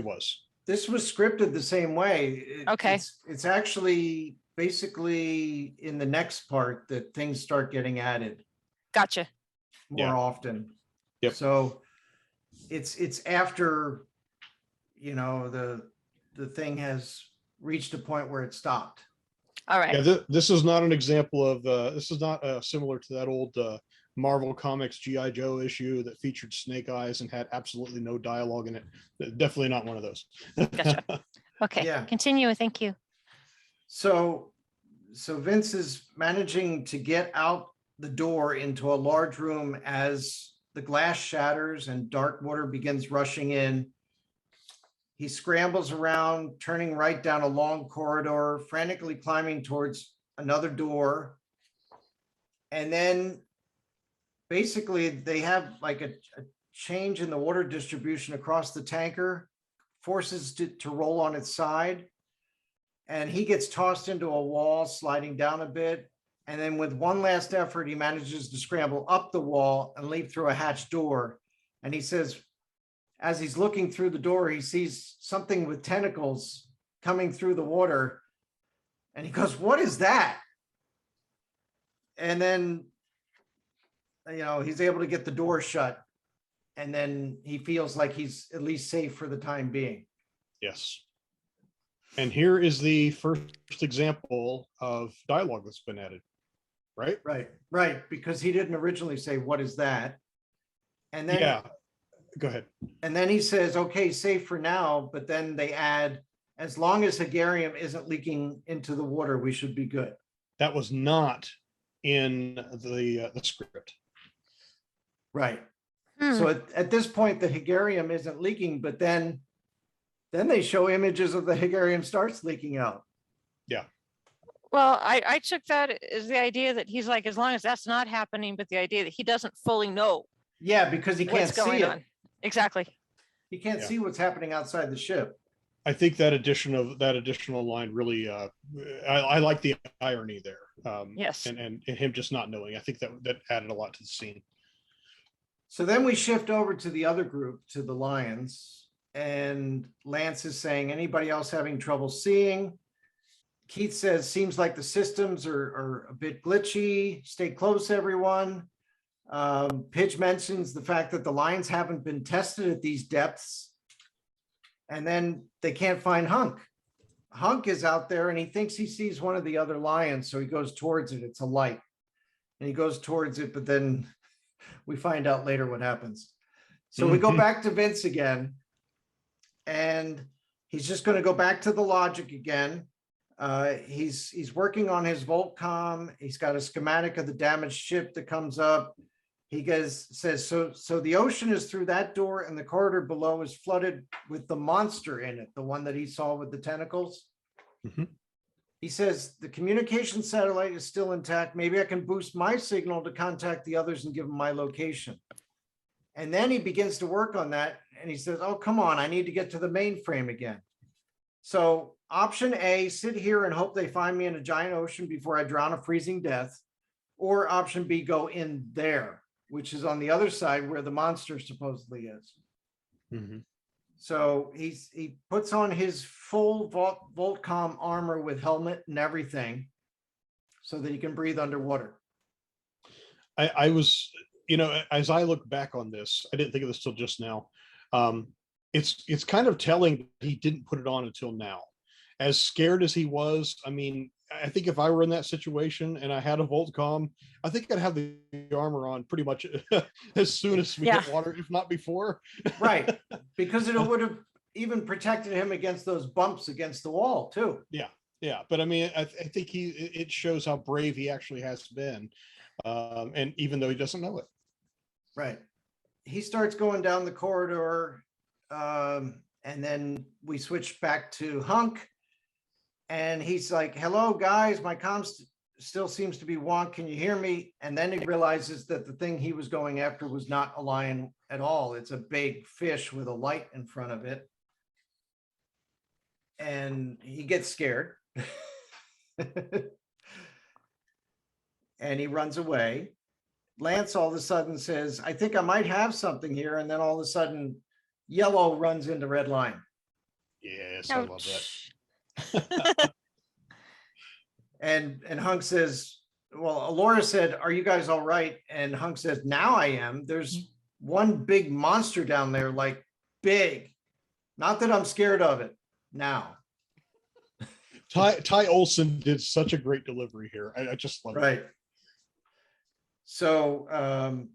was. This was scripted the same way. Okay. It's actually basically in the next part that things start getting added Gotcha. more often. Yep. So it's after, the thing has reached a point where it stopped. All right. Yeah, this is not an example of this is not similar to that old Marvel Comics G.I. Joe issue that featured Snake Eyes and had absolutely no dialogue in it. Definitely not one of those. Gotcha. Okay. Yeah. Continue. Thank you. So Vince is managing to get out the door into a large room as the glass shatters and dark water begins rushing in. He scrambles around, turning right down a long corridor, frantically climbing towards another door. And then basically they have like a change in the water distribution across the tanker, forces it to roll on its side. And he gets tossed into a wall, sliding down a bit. And then with one last effort, he manages to scramble up the wall and leap through a hatch door. And he says, as he's looking through the door, he sees something with tentacles coming through the water. And he goes, what is that? And then, he's able to get the door shut. And then he feels like he's at least safe for the time being. Yes. And here is the first example of dialogue that's been added, right? Right. Because he didn't originally say, what is that? And then, yeah, go ahead. And then he says, okay, safe for now. But then they add, as long as Hegarium isn't leaking into the water, we should be good. That was not in the script. Right. So at this point, the Hegarium isn't leaking, but then they show images of the Hegarium starts leaking out. Yeah. Well, I took that as the idea that he's like, as long as that's not happening, but the idea that he doesn't fully know. Yeah, because he can't see it. Exactly. He can't see what's happening outside the ship. I think that additional line really, I like the irony there. Yes. And him just not knowing. I think that added a lot to the scene. So then we shift over to the other group, to the Lions, and Lance is saying, anybody else having trouble seeing? Keith says, seems like the systems are a bit glitchy. Stay close, everyone. Pidge mentions the fact that the Lions haven't been tested at these depths. And then they can't find Hunk. Hunk is out there and he thinks he sees one of the other Lions. So he goes towards it. It's a light. And he goes towards it, but then we find out later what happens. So we go back to Vince again. And he's just going to go back to the logic again. He's working on his VoltCom. He's got a schematic of the damaged ship that comes up. He says, so the ocean is through that door and the corridor below is flooded with the monster in it, the one that he saw with the tentacles. Mm-hmm. He says, the communication satellite is still intact. Maybe I can boost my signal to contact the others and give them my location. And then he begins to work on that. And he says, oh, come on, I need to get to the mainframe again. So option A, sit here and hope they find me in a giant ocean before I drown a freezing death. Or option B, go in there, which is on the other side where the monster supposedly is. Mm-hmm. So he puts on his full VoltCom armor with helmet and everything. so that he can breathe underwater. I was, as I look back on this, I didn't think of this till just now. It's kind of telling he didn't put it on until now. As scared as he was, I mean, I think if I were in that situation and I had a VoltCom, I think I'd have the armor on pretty much as soon as we hit water, if not before. Right, because it would have even protected him against those bumps against the wall too. Yeah. But I mean, I think it shows how brave he actually has been, and even though he doesn't know it. Right. He starts going down the corridor, and then we switch back to Hunk. And he's like, hello, guys, my comm still seems to be wonk. Can you hear me? And then he realizes that the thing he was going after was not a lion at all. It's a big fish with a light in front of it. And he gets scared. And he runs away. Lance all of a sudden says, I think I might have something here. And then all of a sudden, Yellow runs into Red Lion. Yes, I love that. And Hunk says, well, Alora said, are you guys all right? And Hunk says, now I am. There's one big monster down there, like big. Not that I'm scared of it now. Ty Olson did such a great delivery here. I just love it. Right. So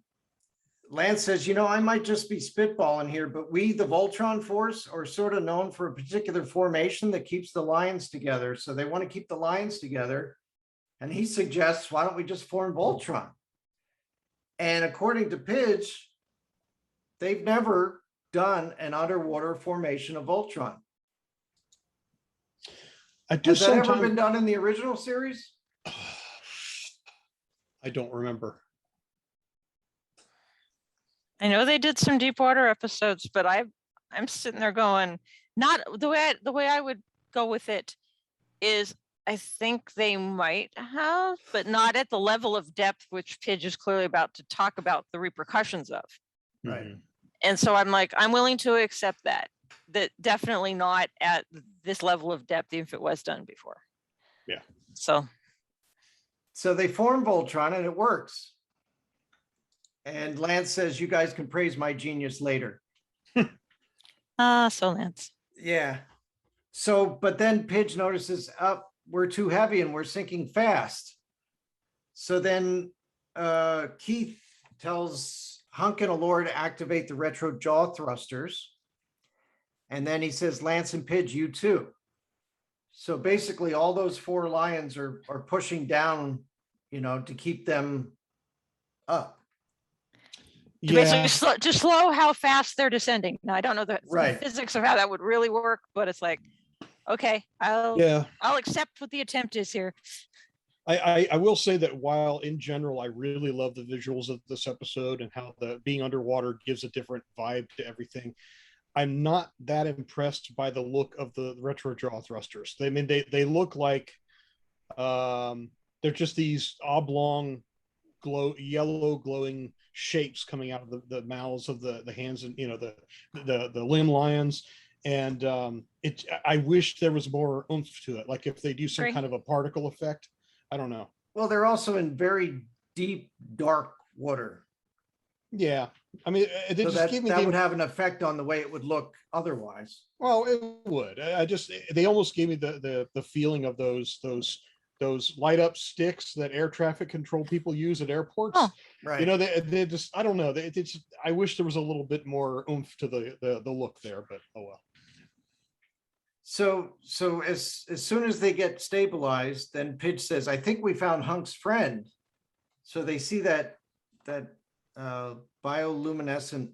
Lance says, I might just be spitballing here, but we, the Voltron Force, are sort of known for a particular formation that keeps the Lions together. So they want to keep the Lions together. And he suggests, why don't we just form Voltron? And according to Pidge, they've never done an underwater formation of Voltron. Has that ever been done in the original series? I don't remember. I know they did some deep water episodes, but I'm sitting there going, not the way I would go with it is I think they might have, but not at the level of depth which Pidge is clearly about to talk about the repercussions of. Right. And so I'm like, I'm willing to accept that definitely not at this level of depth, even if it was done before. Yeah. So they form Voltron and it works. And Lance says, you guys can praise my genius later. So Lance. Yeah. So, but then Pidge notices, we're too heavy and we're sinking fast. So then Keith tells Hunk and Allure to activate the retro jaw thrusters. And then he says, Lance and Pidge, you too. So basically all those four lions are pushing down, to keep them up. To basically just slow how fast they're descending. Now I don't know the physics of how that would really work, but it's like, okay, I'll accept what the attempt is here. I will say that while in general I really love the visuals of this episode and how the being underwater gives a different vibe to everything, I'm not that impressed by the look of the retro jaw thrusters. They look like they're just these oblong yellow glowing shapes coming out of the mouths of the hands and the limb lions. And I wish there was more oomph to it, like if they do some kind of a particle effect. I don't know. Well, they're also in very deep dark water. Yeah, I mean, so that would have an effect on the way it would look otherwise. Well, it would. They almost gave me the feeling of those light up sticks that air traffic control people use at airports. Oh, right. They just, I don't know. I wish there was a little bit more oomph to the look there, but oh well. So as soon as they get stabilized, then Pidge says, I think we found Hunk's friend. So they see that bioluminescent,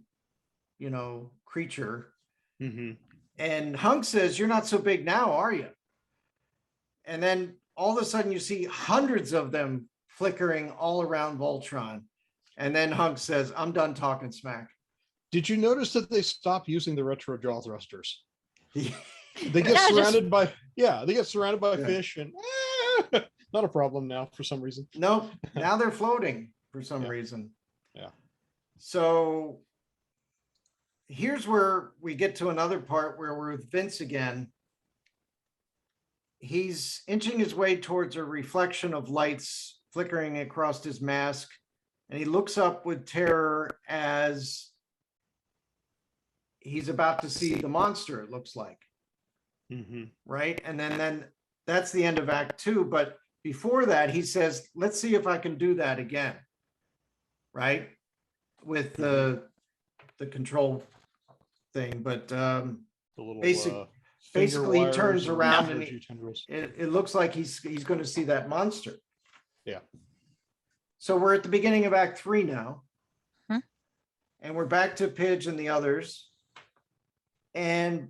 creature. Mm-hmm. And Hunk says, you're not so big now, are you? And then all of a sudden you see hundreds of them flickering all around Voltron. And then Hunk says, I'm done talking smack. Did you notice that they stopped using the retro jaw thrusters? They get surrounded by fish and not a problem now for some reason. Nope. Now they're floating for some reason. Yeah. So here's where we get to another part where we're with Vince again. he's inching his way towards a reflection of lights flickering across his mask, and he looks up with terror as he's about to see the monster, it looks like. Right? And then that's the end of Act 2. But before that, he says, let's see if I can do that again. Right? With the control thing. But The little basically he turns around and tendrils. it looks like he's going to see that monster. Yeah. So we're at the beginning of Act 3 now. Hmm. And we're back to Pidge and the others. And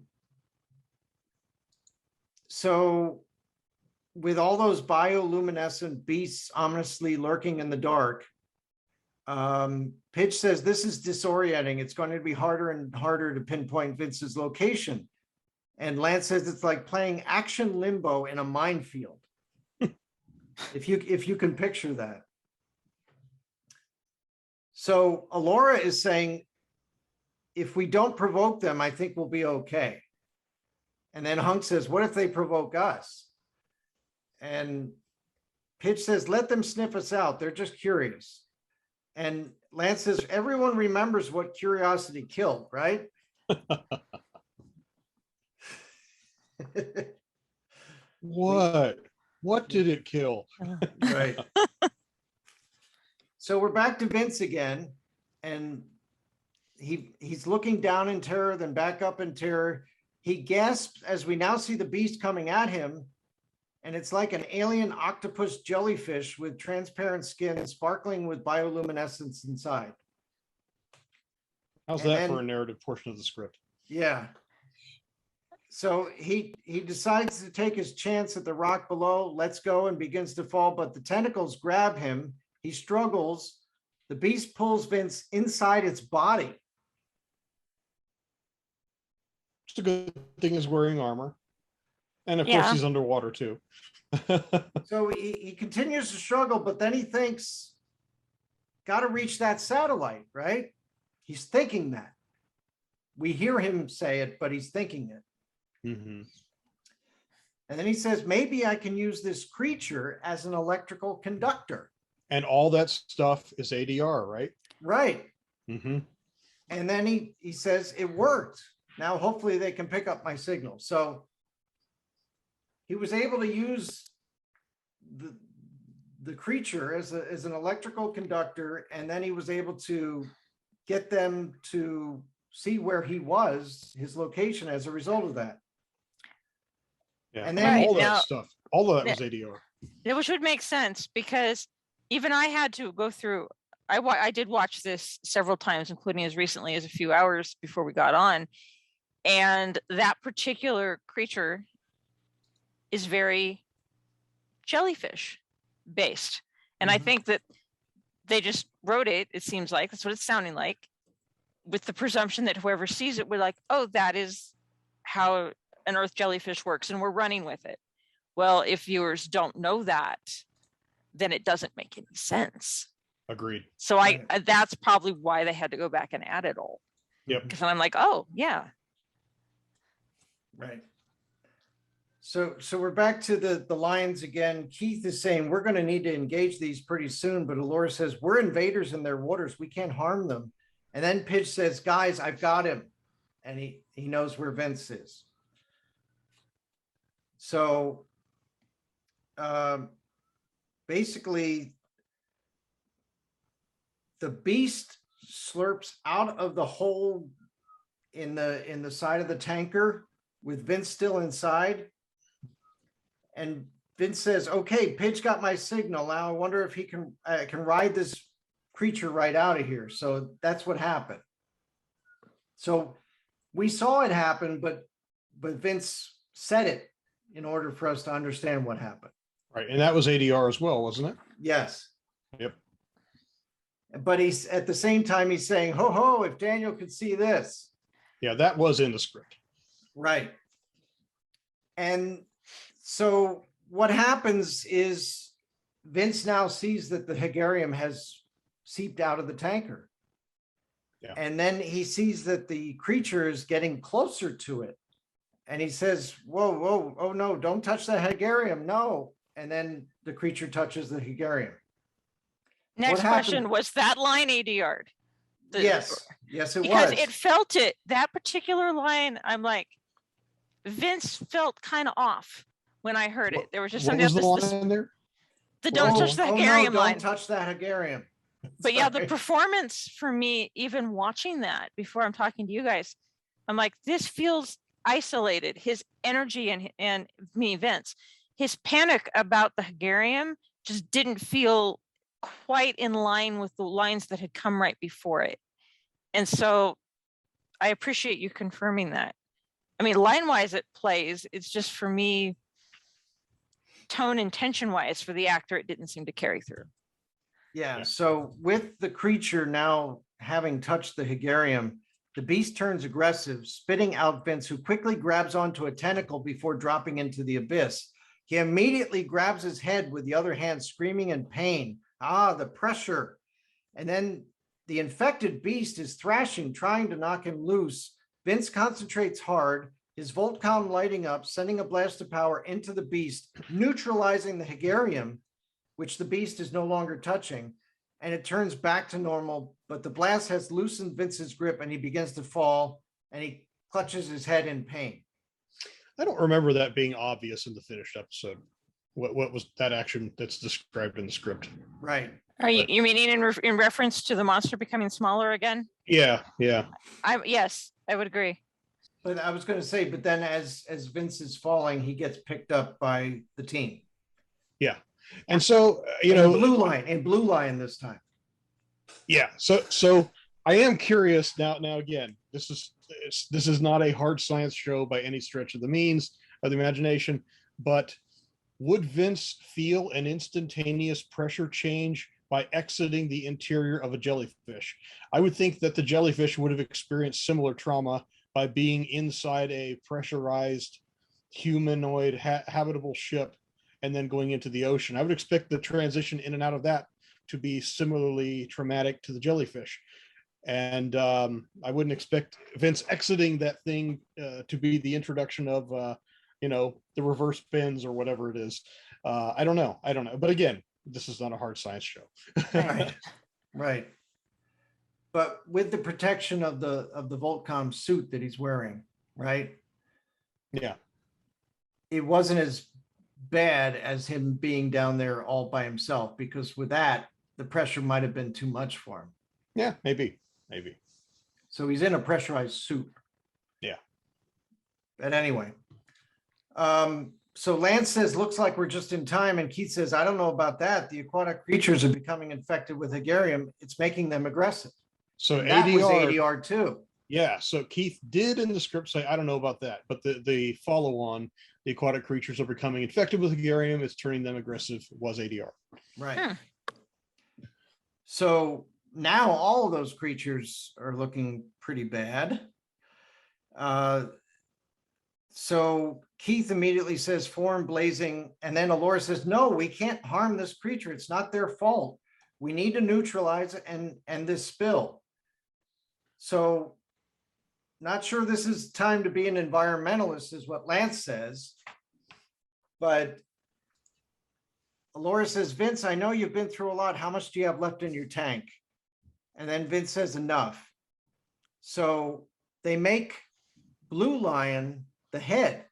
so with all those bioluminescent beasts ominously lurking in the dark, Pidge says this is disorienting. It's going to be harder and harder to pinpoint Vince's location. And Lance says it's like playing action limbo in a minefield. if you can picture that. So Alora is saying, if we don't provoke them, I think we'll be okay. And then Hunk says, what if they provoke us? And Pidge says, let them sniff us out. They're just curious. And Lance says, everyone remembers what curiosity killed, right? What did it kill? Right. So we're back to Vince again, and he's looking down in terror, then back up in terror. He gasps as we now see the beast coming at him, and it's like an alien octopus jellyfish with transparent skin sparkling with bioluminescence inside. How's that for a narrative portion of the script? Yeah. So he decides to take his chance at the rock below, lets go and begins to fall, but the tentacles grab him. He struggles. The beast pulls Vince inside its body. Just a good thing is wearing armor. And of course he's underwater too. So he continues to struggle, but then he thinks, got to reach that satellite, right? He's thinking that. We hear him say it, but he's thinking it. And then he says, maybe I can use this creature as an electrical conductor. And all that stuff is ADR, right? Right. And then he says, it worked. Now, hopefully they can pick up my signal. So he was able to use the creature as an electrical conductor. And then he was able to get them to see where he was, his location as a result of that. Yeah. And then all that stuff, all of that was ADR. Which would make sense, because even I had to go through, I did watch this several times, including as recently as a few hours before we got on. And that particular creature is very jellyfish based. And I think that they just wrote it, it seems like, that's what it's sounding like, with the presumption that whoever sees it, we're like, oh, that is how an earth jellyfish works, and we're running with it. Well, if viewers don't know that, then it doesn't make any sense. Agreed. So that's probably why they had to go back and add it all. Yep. Because I'm like, oh yeah. Right. So we're back to the lions again. Keith is saying we're going to need to engage these pretty soon, but Allura says we're invaders in their waters. We can't harm them. And then Pidge says, guys, I've got him. And he knows where Vince is. So basically, the beast slurps out of the hole in the side of the tanker with Vince still inside. And Vince says, okay, Pidge got my signal. Now I wonder if he can ride this creature right out of here. So that's what happened. So we saw it happen, but Vince said it in order for us to understand what happened. Right. And that was ADR as well, wasn't it? Yes. Yep. But he's at the same time, he's saying, ho, ho, if Daniel could see this. Yeah, that was in the script. Right. And so what happens is Vince now sees that the Hegarium has seeped out of the tanker. Yeah. And then he sees that the creature is getting closer to it. and he says, whoa, whoa, oh no, don't touch the Hegarium, no. And then the creature touches the Hegarium. Next happened? question, was that line ADR'd? Yes, yes, it Because was. it felt it, that particular line, I'm like, Vince felt kind of off when I heard it. There was just What something was the about line there? the don't Oh, touch the Oh no, Hegarium line. don't touch that Hegarium. But yeah, the Sorry. performance for me, even watching that before I'm talking to you guys, I'm like, this feels isolated. His energy and me, Vince, his panic about the Hegarium just didn't feel quite in line with the lines that had come right before it. And so I appreciate you confirming that. I mean, line-wise it plays. It's just for me, tone and tension-wise for the actor, it didn't seem to carry through. Yeah, so with the creature now having touched the Hegarium, the beast turns aggressive, spitting out Vince, who quickly grabs onto a tentacle before dropping into the abyss. He immediately grabs his head with the other hand, screaming in pain. Ah, the pressure. And then the infected beast is thrashing, trying to knock him loose. Vince concentrates hard, his VoltCon lighting up, sending a blast of power into the beast, neutralizing the Hegarium, which the beast is no longer touching, and it turns back to normal, but the blast has loosened Vince's grip and he begins to fall and he clutches his head in pain. I don't remember that being obvious in the finished episode. What was that action that's described in the script? Right. Are you meaning in reference to the monster becoming smaller again? Yeah, yeah. Yes, I would agree. But I was going to say, but then as Vince is falling, he gets picked up by the team. Yeah. And so, blue line this time. Yeah. So I am curious now again, this is not a hard science show by any stretch of the means of the imagination, but would Vince feel an instantaneous pressure change by exiting the interior of a jellyfish? I would think that the jellyfish would have experienced similar trauma by being inside a pressurized humanoid habitable ship and then going into the ocean. I would expect the transition in and out of that to be similarly traumatic to the jellyfish. And I wouldn't expect Vince exiting that thing to be the introduction of, the reverse bends or whatever it is. I don't know. But again, this is not a hard science show. Right. But with the protection of the VoltCon suit that he's wearing, right? Yeah. It wasn't as bad as him being down there all by himself, because with that, the pressure might have been too much for him. Yeah, maybe. So he's in a pressurized suit. Yeah. But anyway, so Lance says, looks like we're just in time. And Keith says, I don't know about that. The aquatic creatures are becoming infected with Hegarium. It's making them aggressive. So And that was ADR, ADR too. yeah. So Keith did in the script say, I don't know about that, but the follow on, the aquatic creatures are becoming infected with Hegarium, it's turning them aggressive, was ADR. Right. So now all of those creatures are looking pretty bad. So Keith immediately says, form blazing. And then Allura says, no, we can't harm this creature. It's not their fault. We need to neutralize it and this spill. So not sure this is time to be an environmentalist is what Lance says. But Allura says, Vince, I know you've been through a lot. How much do you have left in your tank? And then Vince says, enough. So they make Blue Lion the head.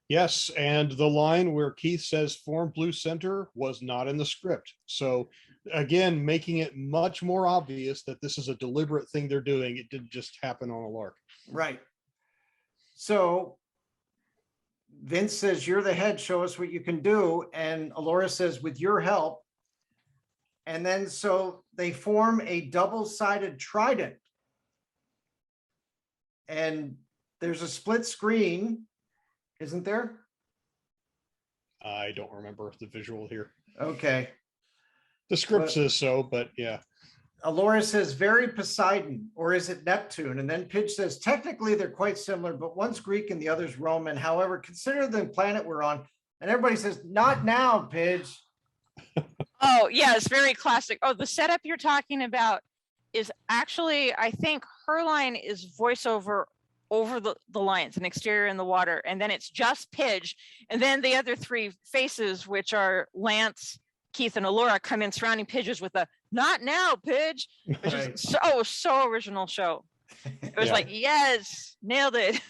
Yes, and the line where Keith says form blue center was not in the script. So again, making it much more obvious that this is a deliberate thing they're doing. It didn't just happen on a lark. Right. So Vince says, you're the head, show us what you can do. And Allura says, with your help. And then so they form a double-sided trident. And there's a split screen, isn't there? I don't remember the visual here. Okay. The script But- says so, but yeah. Allura says, very Poseidon, or is it Neptune? And then Pidge says, technically they're quite similar, but one's Greek and the other's Roman. However, consider the planet we're on. And everybody says, not now, Pidge. Oh, yeah, it's very classic. Oh, the setup you're talking about is actually, I think her line is voiceover over the lines, an exterior in the water, and then it's just Pidge, and then the other three faces, which are Lance, Keith, and Alora, come in surrounding Pidge's with a "not now, Pidge," which Right. is so original show. It was Yeah. like, yes, nailed it.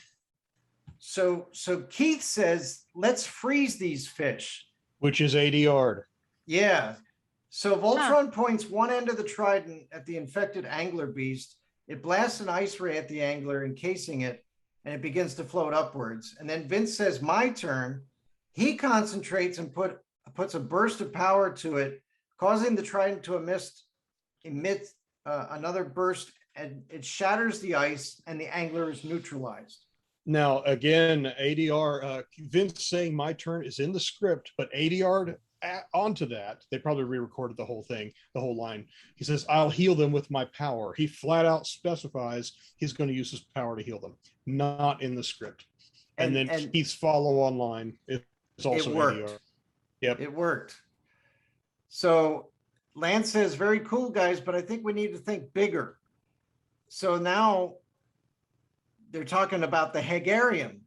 So Keith says, let's freeze these fish. Which is ADR. Yeah. So Voltron points one end of the trident at the infected angler beast. It blasts an ice ray at the angler, encasing it, and it begins to float upwards. And then Vince says, my turn. He concentrates and puts a burst of power to it, causing the trident to emit another burst, and it shatters the ice, and the angler is neutralized. Now, again, ADR, Vince saying my turn is in the script, but ADR onto that, they probably re-recorded the whole thing, the whole line. He says, I'll heal them with my power. He flat out specifies he's going to use his power to heal them, not in the script. And then Keith's follow-on line is also ADR. Yep. It worked. So Lance says, very cool, guys, but I think we need to think bigger. So now they're talking about the Hegarium.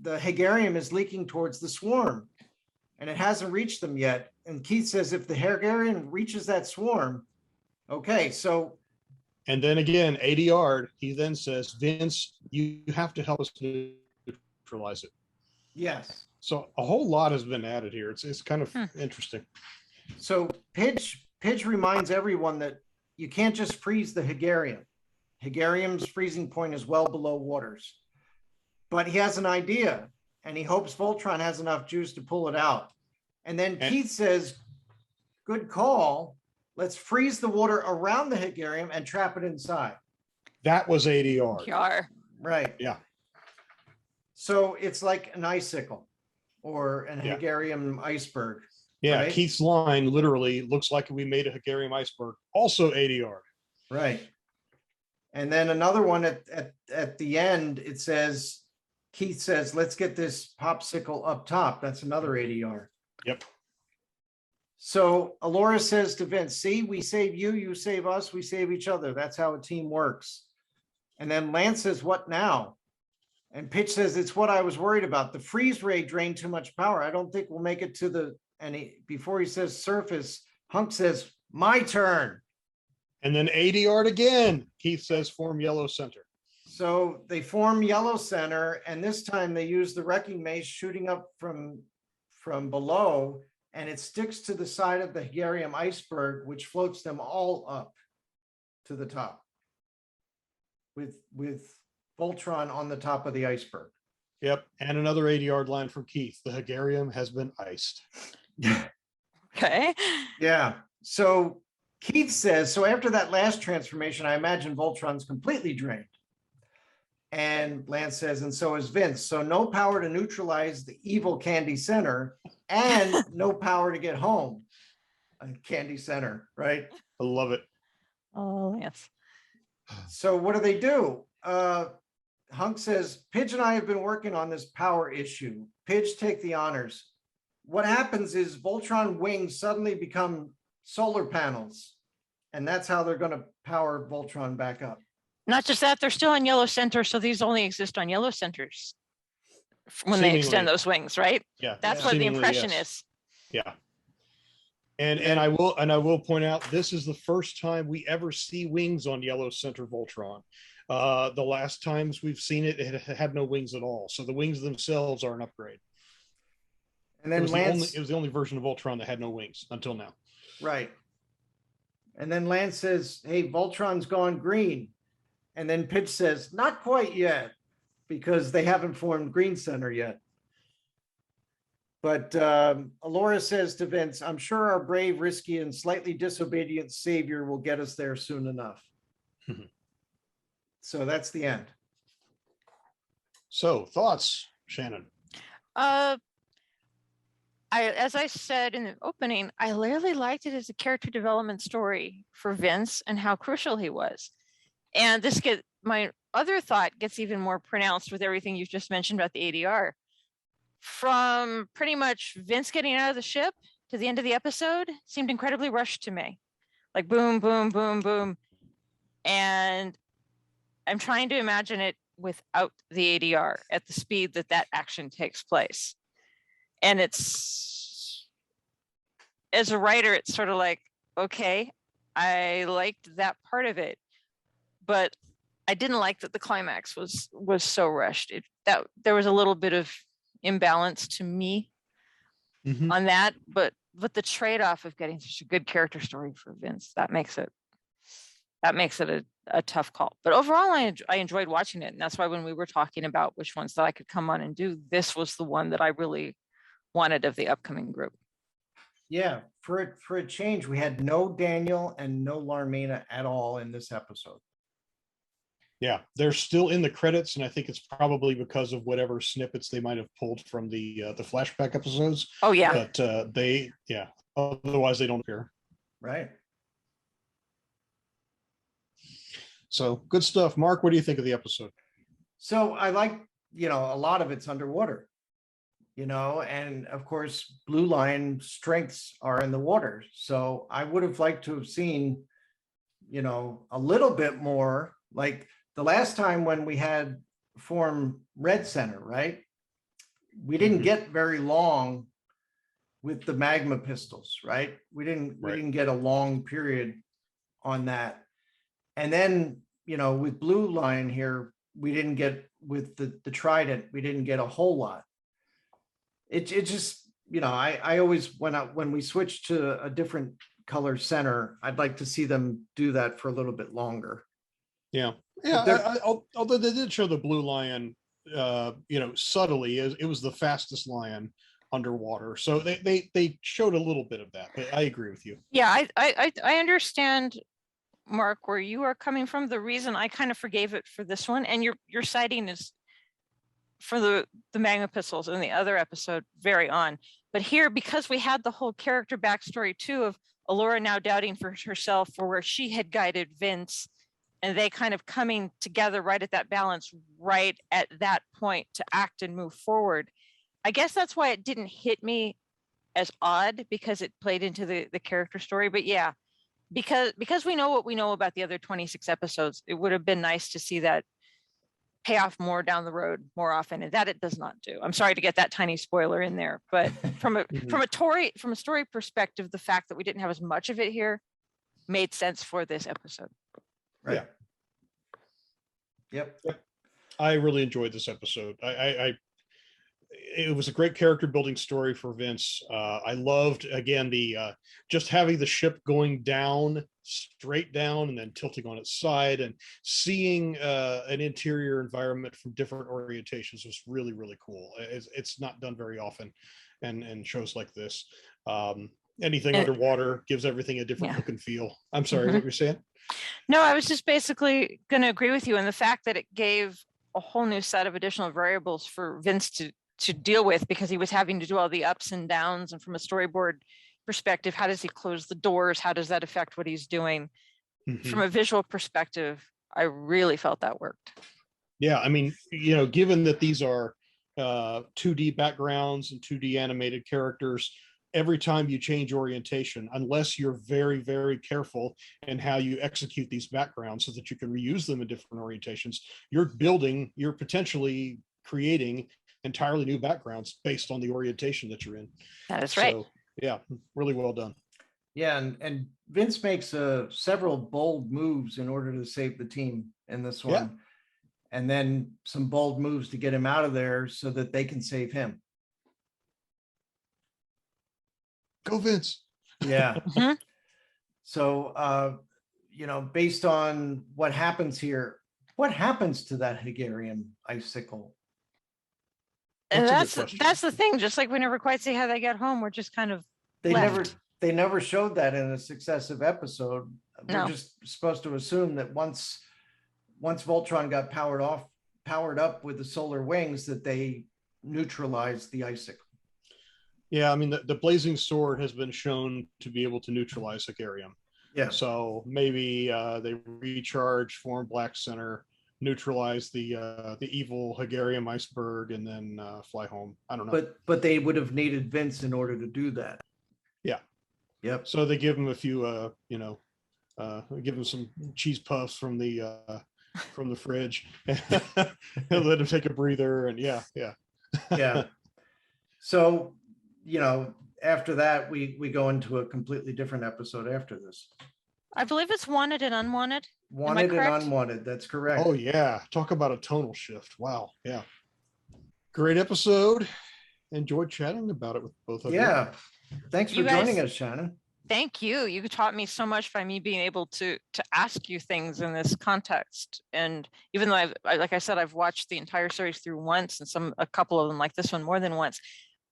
The Hegarium is leaking towards the swarm, and it hasn't reached them yet. And Keith says, if the Hegarium reaches that swarm, okay, so. And then again, ADR, he then says, Vince, you have to help us neutralize it. Yes. So a whole lot has been added here. It's kind of interesting. So Pidge reminds everyone that you can't just freeze the Hegarium. Hegarium's freezing point is well below waters. But he has an idea, and he hopes Voltron has enough juice to pull it out. And then Keith says, good call. Let's freeze the water around the Hegarium and trap it inside. That was ADR. Yar. Right. Yeah. So it's like an icicle or an Hegarium iceberg. Yeah. Right? Keith's line literally looks like we made a Hegarium iceberg. Also ADR. Right. And then another one at the end, it says, Keith says, let's get this popsicle up top. That's another ADR. Yep. So Alora says to Vince, see, we save you, you save us, we save each other. That's how a team works. And then Lance says, what now? And Pitch says, it's what I was worried about. The freeze ray drained too much power. I don't think we'll make it to the, before he says surface, Hunk says, my turn. And then ADR again. Keith says form yellow center. So they form yellow center, and this time they use the wrecking mace shooting up from below, and it sticks to the side of the Hegarium iceberg, which floats them all up to the top with Voltron on the top of the iceberg. Yep. And another ADR line from Keith. The Hegarium has been iced. Okay. Yeah. So Keith says, so after that last transformation, I imagine Voltron's completely drained. And Lance says, and so is Vince. So no power to neutralize the evil Candy Center and no power to get home. Candy Center, right? I love it. Oh, yes. So what do? Hunk says, Pidge and I have been working on this power issue. Pidge, take the honors. What happens is Voltron wings suddenly become solar panels, and that's how they're going to power Voltron back up. Not just that, they're still on yellow center, so these only exist on yellow centers when Seemingly. they extend those wings, right? Yeah. That's what the Seemingly, impression yes. is. Yeah. And I will point out, this is the first time we ever see wings on yellow center Voltron. The last times we've seen it, it had no wings at all. So the wings themselves are an upgrade. And then it was the only version of Voltron that had no wings until now. Right. And then Lance says, hey, Voltron's gone green. And then Pitch says, not quite yet, because they haven't formed Green Center yet. But Alora says to Vince, I'm sure our brave, risky, and slightly disobedient savior will get us there soon enough. So that's the end. So thoughts, Shannon? As I said in the opening, I really liked it as a character development story for Vince and how crucial he was. And my other thought gets even more pronounced with everything you've just mentioned about the ADR. From pretty much Vince getting out of the ship to the end of the episode seemed incredibly rushed to me. Like boom, boom, boom, boom. And I'm trying to imagine it without the ADR at the speed that that action takes place. And it's, as a writer, it's sort of like, okay, I liked that part of it, but I didn't like that the climax was so rushed. That there was a little bit of imbalance to me on that, but the trade-off of getting such a good character story for Vince, that makes it a tough call. But overall, I enjoyed watching it, and that's why when we were talking about which ones that I could come on and do, this was the one that I really wanted of the upcoming group. Yeah, for a change, we had no Daniel and no Larmina at all in this episode. Yeah, they're still in the credits, and I think it's probably because of whatever snippets they might have pulled from the flashback episodes. Oh yeah, but otherwise they don't appear. Right. So good stuff. Mark, what do you think of the episode? So I like, a lot of it's underwater, and of course, Blue Line strengths are in the water. So I would have liked to have seen, a little bit more, like the last time when we had form Red Center, right? We didn't get very long with the magma pistols, right? We didn't get a long period on that. And then, with Blue Line here, we didn't get with the Trident, we didn't get a whole lot. It just, I always, when we switch to a different color center, I'd like to see them do that for a little bit longer. Yeah. Although they did show the Blue Lion, subtly, it was the fastest lion underwater. So they showed a little bit of that, but I agree with you. Yeah, I understand, Mark, where you are coming from. The reason I kind of forgave it for this one, and your citing is for the magma pistols in the other episode very on. But here, because we had the whole character backstory too of Allura now doubting for herself for where she had guided Vince, and they kind of coming together right at that balance, right at that point to act and move forward. I guess that's why it didn't hit me as odd, because it played into the character story. But yeah, because we know what we know about the other 26 episodes, it would have been nice to see that pay off more down the road more often, and that it does not do. I'm sorry to get that tiny spoiler in there, but from a story perspective, the fact that we didn't have as much of it here made sense for this episode. Right. Yep. I really enjoyed this episode. It was a great character building story for Vince. I loved, again, the just having the ship going down, straight down, and then tilting on its side, and seeing an interior environment from different orientations was really, really cool. It's not done very often, and shows like this. Anything underwater gives everything a different look and feel. I'm sorry, what you're saying? No, I was just basically going to agree with you in the fact that it gave a whole new set of additional variables for Vince to deal with, because he was having to do all the ups and downs. And from a storyboard perspective, how does he close the doors? How does that affect what he's doing? From a visual perspective, I really felt that worked. Yeah, I mean, given that these are 2D backgrounds and 2D animated characters, every time you change orientation, unless you're very, very careful in how you execute these backgrounds so that you can reuse them in different orientations, you're potentially creating entirely new backgrounds based on the orientation that you're in. That is right. So, yeah, really well done. Yeah, and Vince makes several bold moves in order to save the team in this one. Yeah. And then some bold moves to get him out of there so that they can save him. Go Vince. Yeah. So, based on what happens here, what happens to that Hegarian icicle? And that's the thing. Just like we never quite see how they get home, we're just kind of left. They never showed that in a successive episode. We're just supposed to assume that once Voltron got powered up with the solar wings, that they neutralized the icicle. Yeah, I mean, the blazing sword has been shown to be able to neutralize Hegarium. Yeah. So maybe they recharge, form Black Center, neutralize the evil Hegarium iceberg, and then fly home. I don't know. But they would have needed Vince in order to do that. Yeah. Yep. So they give him a few, give him some cheese puffs from the from the fridge and let him take a breather. And yeah. Yeah. So, after that, we go into a completely different episode after this. I believe it's Wanted and Unwanted. Wanted and correct? Unwanted. That's correct. Oh yeah. Talk about a tonal shift. Wow. Yeah. Great episode. Enjoyed chatting about it with both of you. Yeah. Thanks for You guys- joining us, Shannon. Thank you. You taught me so much by me being able to ask you things in this context. And even though like I said, I've watched the entire series through once, and a couple of them like this one more than once,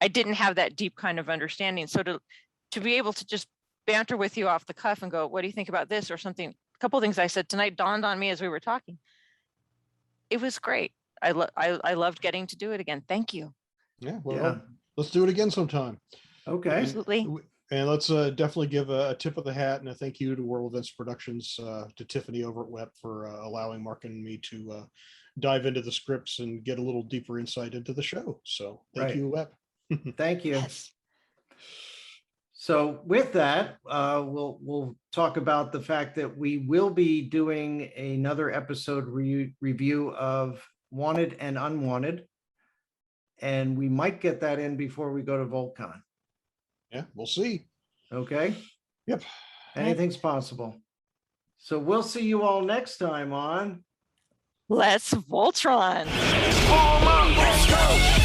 I didn't have that deep kind of understanding. So to be able to just banter with you off the cuff and go, what do you think about this or something? A couple of things I said tonight dawned on me as we were talking. It was great. I loved getting to do it again. Thank you. Yeah. Well, let's do it again sometime. Okay. Absolutely. And let's definitely give a tip of the hat and a thank you to World Events Productions, to Tiffany over at WEP for allowing Mark and me to dive into the scripts and get a little deeper insight into the show. So thank you, WEP. Thank you. Yes. So with that, we'll talk about the fact that we will be doing another episode review of Wanted and Unwanted, and we might get that in before we go to VoltCon. Yeah, we'll see. Okay. Yep. Anything's possible. So we'll see you all next time on Let's Voltron. Let's go.